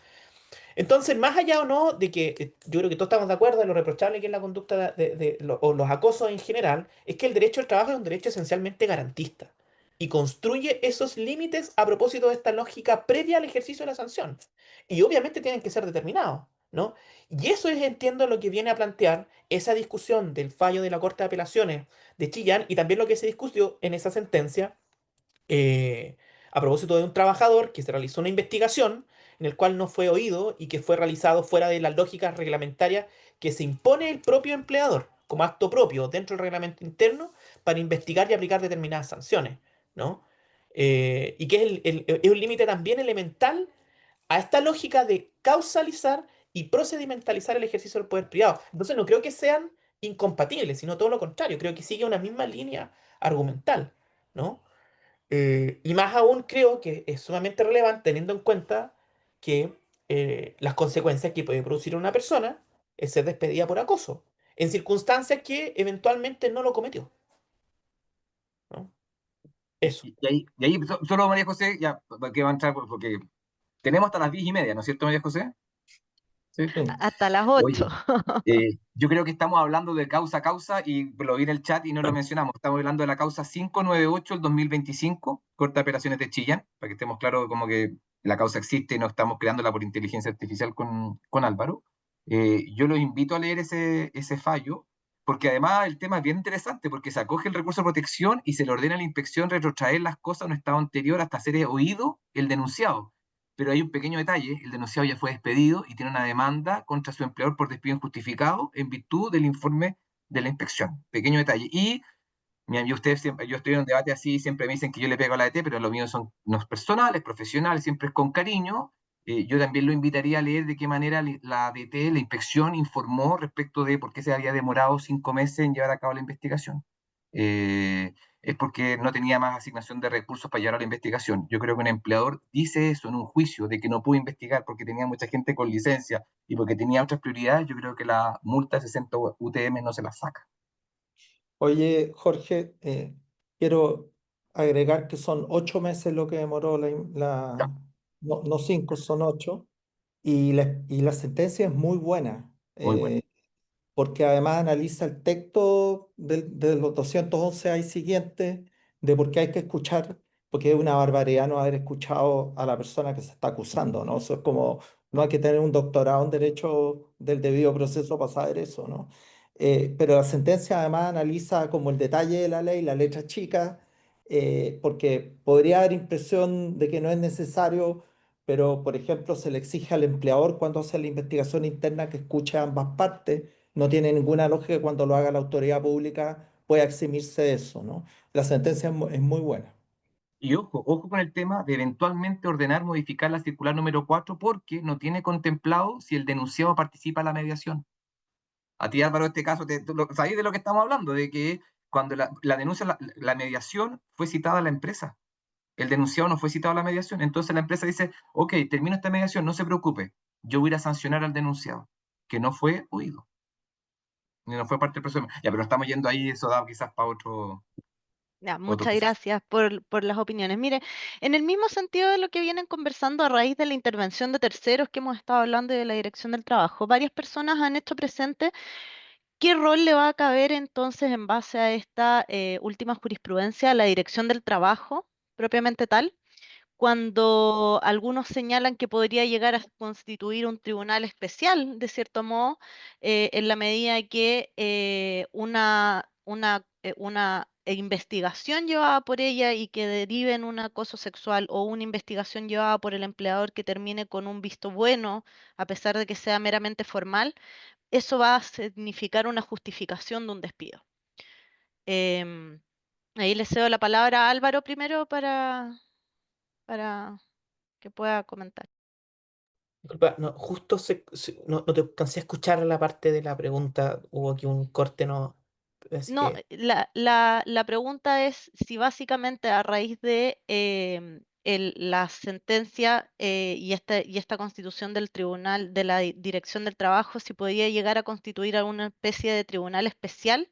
Entonces, más allá o no de que yo creo que todos estamos de acuerdo en lo reprochable que es la conducta o los acosos en general, es que el derecho al trabajo es un derecho esencialmente garantista y construye esos límites a propósito de esta lógica previa al ejercicio de la sanción. Y obviamente tienen que ser determinados, ¿no? Y eso es, entiendo, lo que viene a plantear esa discusión del fallo de la Corte de Apelaciones de Chillán y también lo que se discutió en esa sentencia eh, a propósito de un trabajador que se realizó una investigación en el cual no fue oído y que fue realizado fuera de las lógicas reglamentarias que se impone el propio empleador como acto propio dentro del reglamento interno para investigar y aplicar determinadas sanciones, ¿no? Y que es, es un límite también elemental a esta lógica de causalizar y procedimentalizar el ejercicio del poder privado. Entonces no creo que sean incompatibles, sino todo lo contrario, creo que sigue una misma línea argumental, ¿no? Y más aún creo que es sumamente relevante teniendo en cuenta que las consecuencias que puede producir una persona es ser despedida por acoso, en circunstancias que eventualmente no lo cometió, ¿no? Eso. Y ahí solo María José, ya, que va a entrar, porque tenemos hasta las 10:30, ¿no es cierto, María José? Sí. Sí. Hasta las 8. Oye, yo creo que estamos hablando de causa a causa y lo vi en el chat y no lo mencionamos. Estamos hablando de la causa 598 del 2025, Corte de Apelaciones de Chillán, para que estemos claros como que la causa existe y no estamos creándola por inteligencia artificial con Álvaro. Yo los invito a leer ese fallo, porque además el tema es bien interesante, porque se acoge el recurso de protección y se le ordena a la inspección retrotraer las cosas a un estado anterior hasta ser oído el denunciado. Pero hay un pequeño detalle, el denunciado ya fue despedido y tiene una demanda contra su empleador por despido injustificado en virtud del informe de la inspección. Pequeño detalle. Y mira, yo estoy en un debate así, siempre me dicen que yo le pego a la ADT, pero lo mío son no es personal, es profesional, siempre es con cariño. Yo también lo invitaría a leer de qué manera la ADT, la inspección, informó respecto de por qué se había demorado 5 meses en llevar a cabo la investigación. Es porque no tenía más asignación de recursos para llevar a la investigación. Yo creo que un empleador dice eso en un juicio, de que no pudo investigar porque tenía mucha gente con licencia y porque tenía otras prioridades, yo creo que la multa de 60 UTM no se la saca. Oye, Jorge, quiero agregar que son 8 meses lo que demoró Ya, no, no 5, son 8, y la sentencia es muy buena. muy bueno. Porque además analiza el texto de los 211 ahí siguientes, de por qué hay que escuchar, porque es una barbaridad no haber escuchado a la persona que se está acusando, ¿no? Eso es como, no hay que tener un doctorado en derecho del debido proceso para saber eso, ¿no? Pero la sentencia además analiza como el detalle de la ley, la letra chica, porque podría dar impresión de que no es necesario, pero por ejemplo se le exige al empleador cuando hace la investigación interna que escuche a ambas partes. No tiene ninguna lógica que cuando lo haga la autoridad pública pueda eximirse de eso, ¿no? La sentencia es muy buena. Y ojo con el tema de eventualmente ordenar modificar la circular número 4 porque no tiene contemplado si el denunciado participa en la mediación. A ti, Álvaro, este caso, ¿sabéis de lo que estamos hablando? De que cuando la denuncia, la mediación fue citada a la empresa. El denunciado no fue citado a la mediación. Entonces la empresa dice, ok, termino esta mediación, no se preocupe, yo voy a ir a sancionar al denunciado, que no fue oído, ni no fue parte del proceso. Ya, pero estamos yendo ahí, eso da quizás para Ya, otro muchas quizás. gracias por las opiniones. Mire, en el mismo sentido de lo que vienen conversando a raíz de la intervención de terceros que hemos estado hablando y de la Dirección del Trabajo, varias personas han hecho presente qué rol le va a caber entonces en base a esta última jurisprudencia a la Dirección del Trabajo propiamente tal, cuando algunos señalan que podría llegar a constituir un tribunal especial, de cierto modo, en la medida que una investigación llevada por ella y que derive en un acoso sexual o una investigación llevada por el empleador que termine con un visto bueno, a pesar de que sea meramente formal, eso va a significar una justificación de un despido. Em, Ahí le cedo la palabra a Álvaro primero para que pueda comentar. Disculpa, no, justo no te alcancé a escuchar la parte de la pregunta, hubo aquí un corte, no, así No, que la pregunta es si básicamente a raíz de la sentencia y esta constitución del tribunal, de la Dirección del Trabajo, si podría llegar a constituir alguna especie de tribunal especial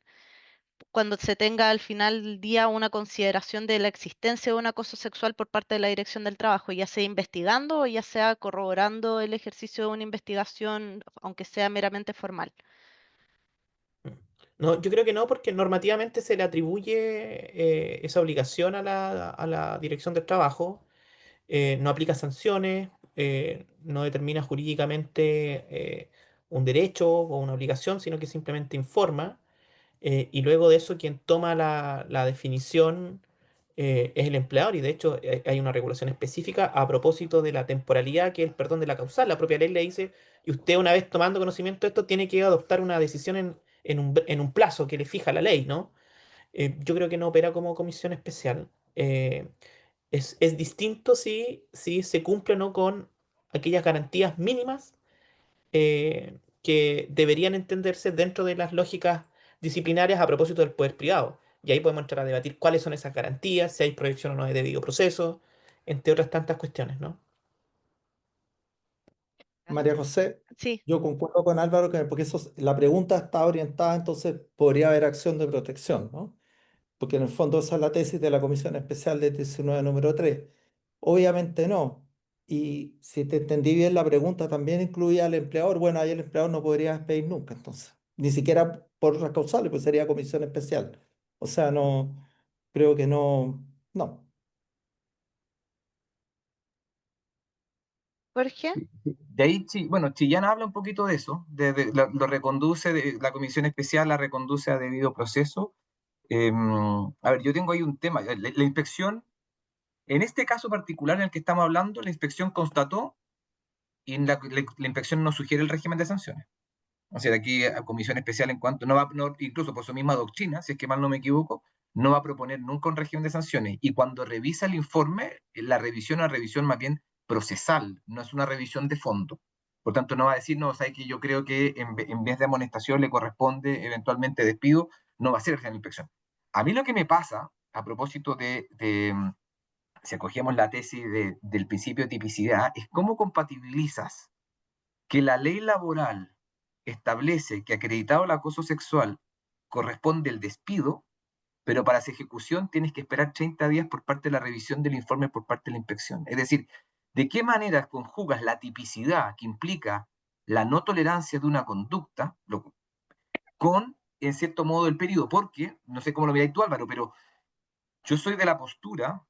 cuando se tenga al final del día una consideración de la existencia de un acoso sexual por parte de la Dirección del Trabajo, ya sea investigando o ya sea corroborando el ejercicio de una investigación, aunque sea meramente formal. mm. No, yo creo que no, porque normativamente se le atribuye esa obligación a la Dirección del Trabajo, no aplica sanciones, no determina jurídicamente un derecho o una obligación, sino que simplemente informa. Y luego de eso, quien toma la definición es el empleador, y de hecho hay una regulación específica a propósito de la temporalidad, que es el perdón de la causal. La propia ley le dice, y usted una vez tomando conocimiento de esto, tiene que adoptar una decisión en un plazo que le fija la ley, ¿no? Yo creo que no opera como comisión especial. Es distinto si se cumple o no con aquellas garantías mínimas que deberían entenderse dentro de las lógicas disciplinarias a propósito del poder privado. Y ahí podemos entrar a debatir cuáles son esas garantías, si hay proyección o no de debido proceso, entre otras tantas cuestiones, ¿no? María José, Sí, yo concuerdo con Álvaro porque la pregunta está orientada, entonces podría haber acción de protección, ¿no? Porque en el fondo esa es la tesis de la Comisión Especial de 19 número 3. Obviamente no. Y si te entendí bien, la pregunta también incluía al empleador. Bueno, ahí el empleador no podría despedir nunca, entonces. Ni siquiera por otras causales, pues sería comisión especial. O sea, no, creo que no, no. Jorge. De ahí, bueno, Chillán habla un poquito de eso, lo reconduce, la comisión especial la reconduce a debido proceso. A ver, yo tengo ahí un tema. La inspección, en este caso particular en el que estamos hablando, la inspección constató y la inspección no sugiere el régimen de sanciones. O sea, de aquí a comisión especial en cuanto, incluso por su misma doctrina, si es que mal no me equivoco, no va a proponer nunca un régimen de sanciones. Y cuando revisa el informe, la revisión es una revisión más bien procesal, no es una revisión de fondo. Por tanto, no va a decir, no, sabes que yo creo que en vez de amonestación le corresponde eventualmente despido, no va a ser la inspección. A mí lo que me pasa, a propósito si acogemos la tesis del principio de tipicidad, es cómo compatibilizas que la ley laboral establece que acreditado el acoso sexual corresponde el despido, pero para su ejecución tienes que esperar 30 días por parte de la revisión del informe por parte de la inspección. Es decir, ¿de qué manera conjugas la tipicidad que implica la no tolerancia de una conducta con, en cierto modo, el periodo? Porque, no sé cómo lo miráis tú, Álvaro, pero yo soy de la postura,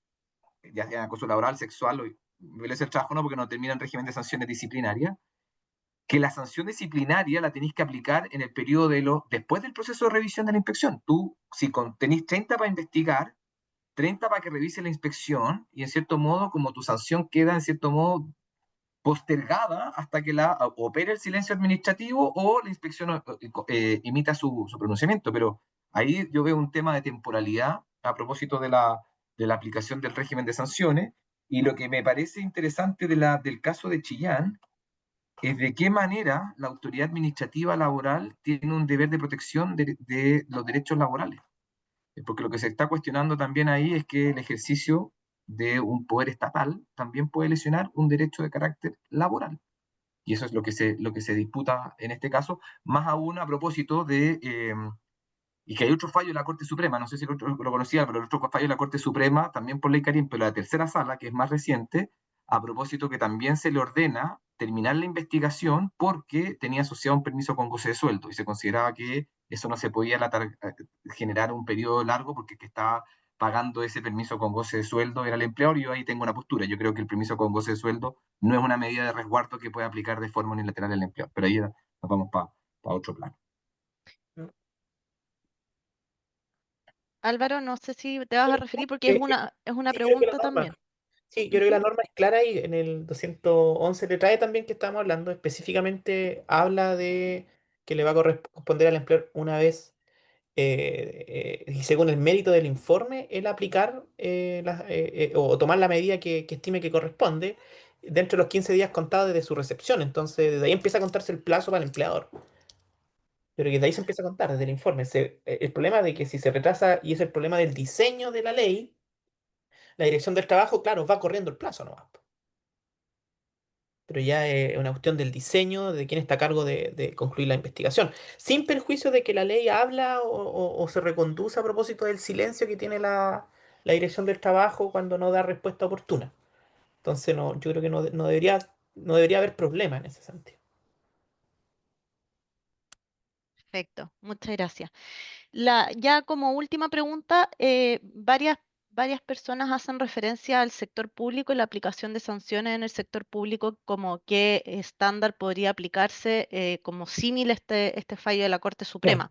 ya sea acoso laboral, sexual, o violencia del trabajo, no, porque no termina en régimen de sanciones disciplinarias, que la sanción disciplinaria la tenéis que aplicar en el periodo después del proceso de revisión de la inspección. Tú, si tenéis 30 para investigar, 30 para que revise la inspección, y en cierto modo, como tu sanción queda en cierto modo postergada hasta que opere el silencio administrativo o la inspección emita su pronunciamiento. Pero ahí yo veo un tema de temporalidad a propósito de la aplicación del régimen de sanciones. Y lo que me parece interesante del caso de Chillán es de qué manera la autoridad administrativa laboral tiene un deber de protección de los derechos laborales. Porque lo que se está cuestionando también ahí es que el ejercicio de un poder estatal también puede lesionar un derecho de carácter laboral. Y eso es lo que se disputa en este caso, más aún a propósito y que hay otro fallo de la Corte Suprema, no sé si lo conocía, pero el otro fallo de la Corte Suprema, también por ley Karim, pero la tercera sala, que es más reciente, a propósito que también se le ordena terminar la investigación porque tenía asociado un permiso con goce de sueldo y se consideraba que eso no se podía generar un periodo largo porque el que estaba pagando ese permiso con goce de sueldo era el empleador. Y yo ahí tengo una postura. Yo creo que el permiso con goce de sueldo no es una medida de resguardo que pueda aplicar de forma unilateral el empleador. Pero ahí nos vamos para otro plano. Álvaro, no sé si te vas a referir porque Eh, es una sí, creo que pregunta la norma, también. sí, yo creo que la Ujú. norma es clara y en el 211 le trae también que estamos hablando, específicamente habla de que le va a corresponder al empleador una vez y según el mérito del informe, el aplicar o tomar la medida que estime que corresponde dentro de los 15 días contados desde su recepción. Entonces, desde ahí empieza a contarse el plazo para el empleador. Pero que de ahí se empieza a contar, desde el informe. El problema de que si se retrasa, y es el problema del diseño de la ley, la dirección del trabajo, claro, va corriendo el plazo nomás. Pero ya es una cuestión del diseño, de quién está a cargo de concluir la investigación, sin perjuicio de que la ley habla o se reconduce a propósito del silencio que tiene la dirección del trabajo cuando no da respuesta oportuna. Entonces, no, yo creo que no debería haber problema en ese sentido. Perfecto, muchas gracias. Ya como última pregunta, varias personas hacen referencia al sector público y la aplicación de sanciones en el sector público, como qué estándar podría aplicarse como símil este fallo de la Corte Claro. Suprema.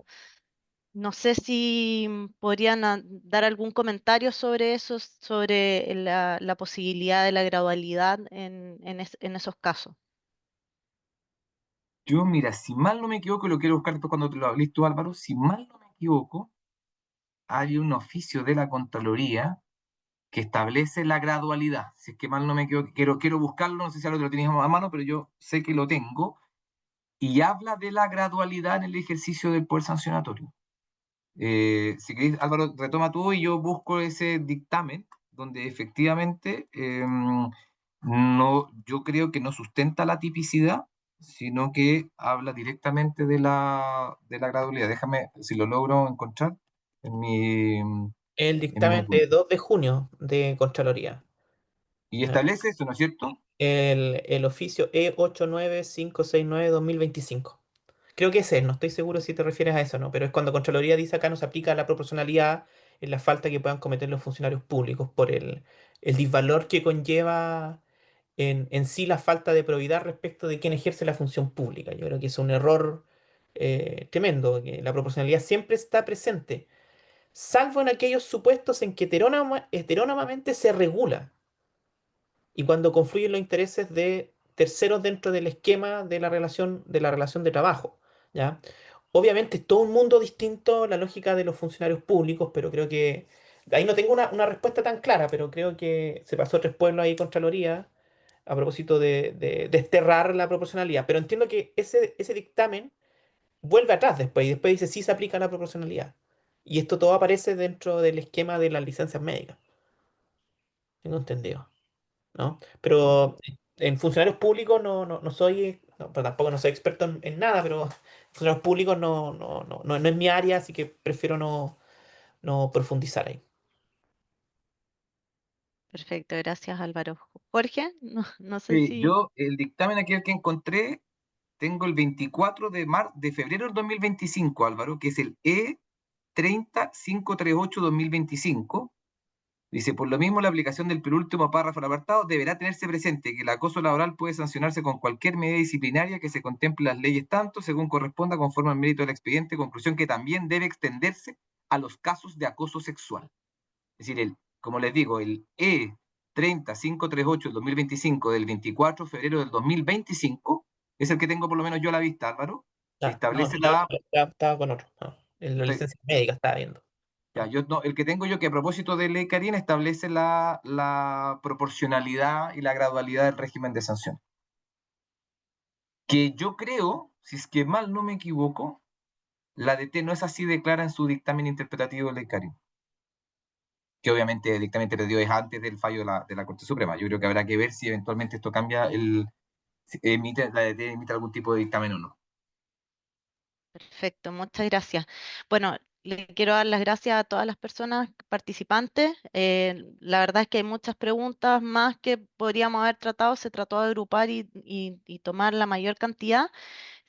No sé si podrían dar algún comentario sobre eso, sobre la posibilidad de la gradualidad en esos casos. Yo, mira, si mal no me equivoco, lo quiero buscar después cuando te lo hables tú, Álvaro, si mal no me equivoco, hay un oficio de la Contraloría que establece la gradualidad. Si es que mal no me equivoco, quiero buscarlo, no sé si ahora te lo tienes a mano, pero yo sé que lo tengo, y habla de la gradualidad en el ejercicio del poder sancionatorio. Si queréis, Álvaro, retoma tú y yo busco ese dictamen, donde efectivamente no, yo creo que no sustenta la tipicidad, sino que habla directamente de la gradualidad. Déjame, si lo logro encontrar en El en mi dictamen de apunte. 2 de junio de Contraloría. Y establece eso, ¿no es cierto? El oficio E89569-2025. Creo que ese es, no estoy seguro si te refieres a eso o no, pero es cuando Contraloría dice acá no se aplica la proporcionalidad en la falta que puedan cometer los funcionarios públicos por el disvalor que conlleva en sí la falta de probidad respecto de quién ejerce la función pública. Yo creo que es un error tremendo, que la proporcionalidad siempre está presente, salvo en aquellos supuestos en que heterónomamente se regula y cuando confluyen los intereses de terceros dentro del esquema de la relación de trabajo, ¿ya? Obviamente es todo un mundo distinto la lógica de los funcionarios públicos, pero creo que ahí no tengo una respuesta tan clara, pero creo que se pasó 3 pueblos ahí Contraloría a propósito de desterrar la proporcionalidad. Pero entiendo que ese dictamen vuelve atrás después y después dice sí se aplica la proporcionalidad. Y esto todo aparece dentro del esquema de las licencias médicas. Tengo entendido. ¿No? Pero en funcionarios públicos no soy, pero tampoco no soy experto en nada, pero funcionarios públicos no es mi área, así que prefiero no profundizar ahí. Perfecto, gracias Álvaro. Jorge, no sé si... Yo, el dictamen aquí que encontré, tengo el 24 de febrero del 2025, Álvaro, que es el E30538-2025. Dice, por lo mismo, la aplicación del penúltimo párrafo del apartado deberá tenerse presente que el acoso laboral puede sancionarse con cualquier medida disciplinaria que se contemple en las leyes tanto según corresponda conforme al mérito del expediente, conclusión que también debe extenderse a los casos de acoso sexual. Es decir, como les digo, el E30538 del 2025 del 24 de febrero del 2025 es el que tengo por lo menos yo a la vista, Álvaro, Ah, no, establece yo la... estaba con otro. No, en la licencia médica estaba viendo. Ya, yo no, el que tengo yo que a propósito de ley Karina establece la proporcionalidad y la gradualidad del régimen de sanción. Que yo creo, si es que mal no me equivoco, la DT no es así de clara en su dictamen interpretativo de ley Karina. Que obviamente el dictamen interpretativo es antes del fallo de la Corte Suprema. Yo creo que habrá que ver si eventualmente esto cambia, si la DT emite algún tipo de dictamen o no. Perfecto, muchas gracias. Bueno, le quiero dar las gracias a todas las personas participantes. La verdad es que hay muchas preguntas más que podríamos haber tratado. Se trató de agrupar y tomar la mayor cantidad.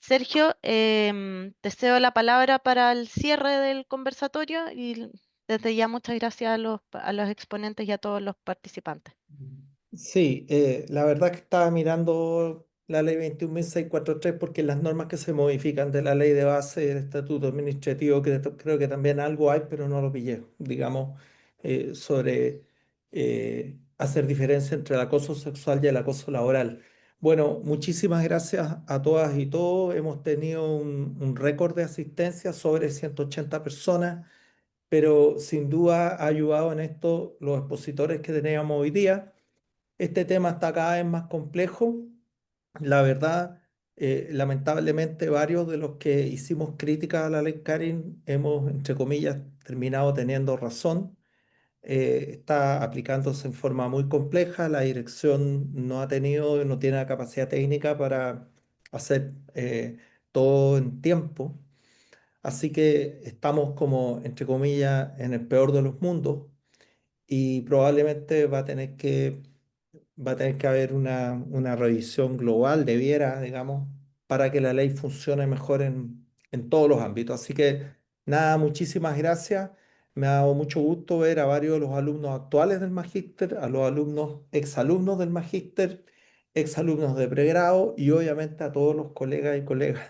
Sergio, te cedo la palabra para el cierre del conversatorio y desde ya muchas gracias a los exponentes y a todos los participantes. Sí, la verdad que estaba mirando la ley 21.643 porque las normas que se modifican de la ley de base del estatuto administrativo, creo que también algo hay, pero no lo pillé, digamos, sobre hacer diferencia entre el acoso sexual y el acoso laboral. Bueno, muchísimas gracias a todas y todos. Hemos tenido un récord de asistencia sobre 180 personas, pero sin duda ha ayudado en esto los expositores que teníamos hoy día. Este tema está cada vez más complejo. La verdad, lamentablemente, varios de los que hicimos críticas a la ley Karin hemos, entre comillas, terminado teniendo razón. Está aplicándose en forma muy compleja. La dirección no ha tenido, no tiene la capacidad técnica para hacer todo en tiempo. Así que estamos como, entre comillas, en el peor de los mundos y probablemente va a tener que haber una revisión global, debiera, digamos, para que la ley funcione mejor en todos los ámbitos. Así que nada, muchísimas gracias. Me ha dado mucho gusto ver a varios de los alumnos actuales del magíster, a los alumnos, exalumnos del magíster, exalumnos de pregrado y obviamente a todos los colegas y colegas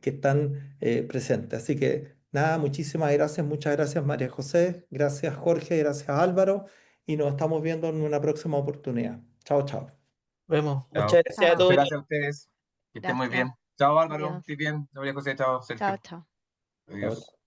que están presentes. Así que nada, muchísimas gracias, muchas gracias María José, gracias Jorge, gracias Álvaro y nos estamos viendo en una próxima oportunidad. Chao, chao. Vemos. Chao. Muchas gracias a Chao, Muchas todos. gracias a ustedes. Que estén muy gracias. bien. Chao Álvaro, Adiós. estés bien. María José, chao Chao, Sergio. chao. Chao, chao. Adiós.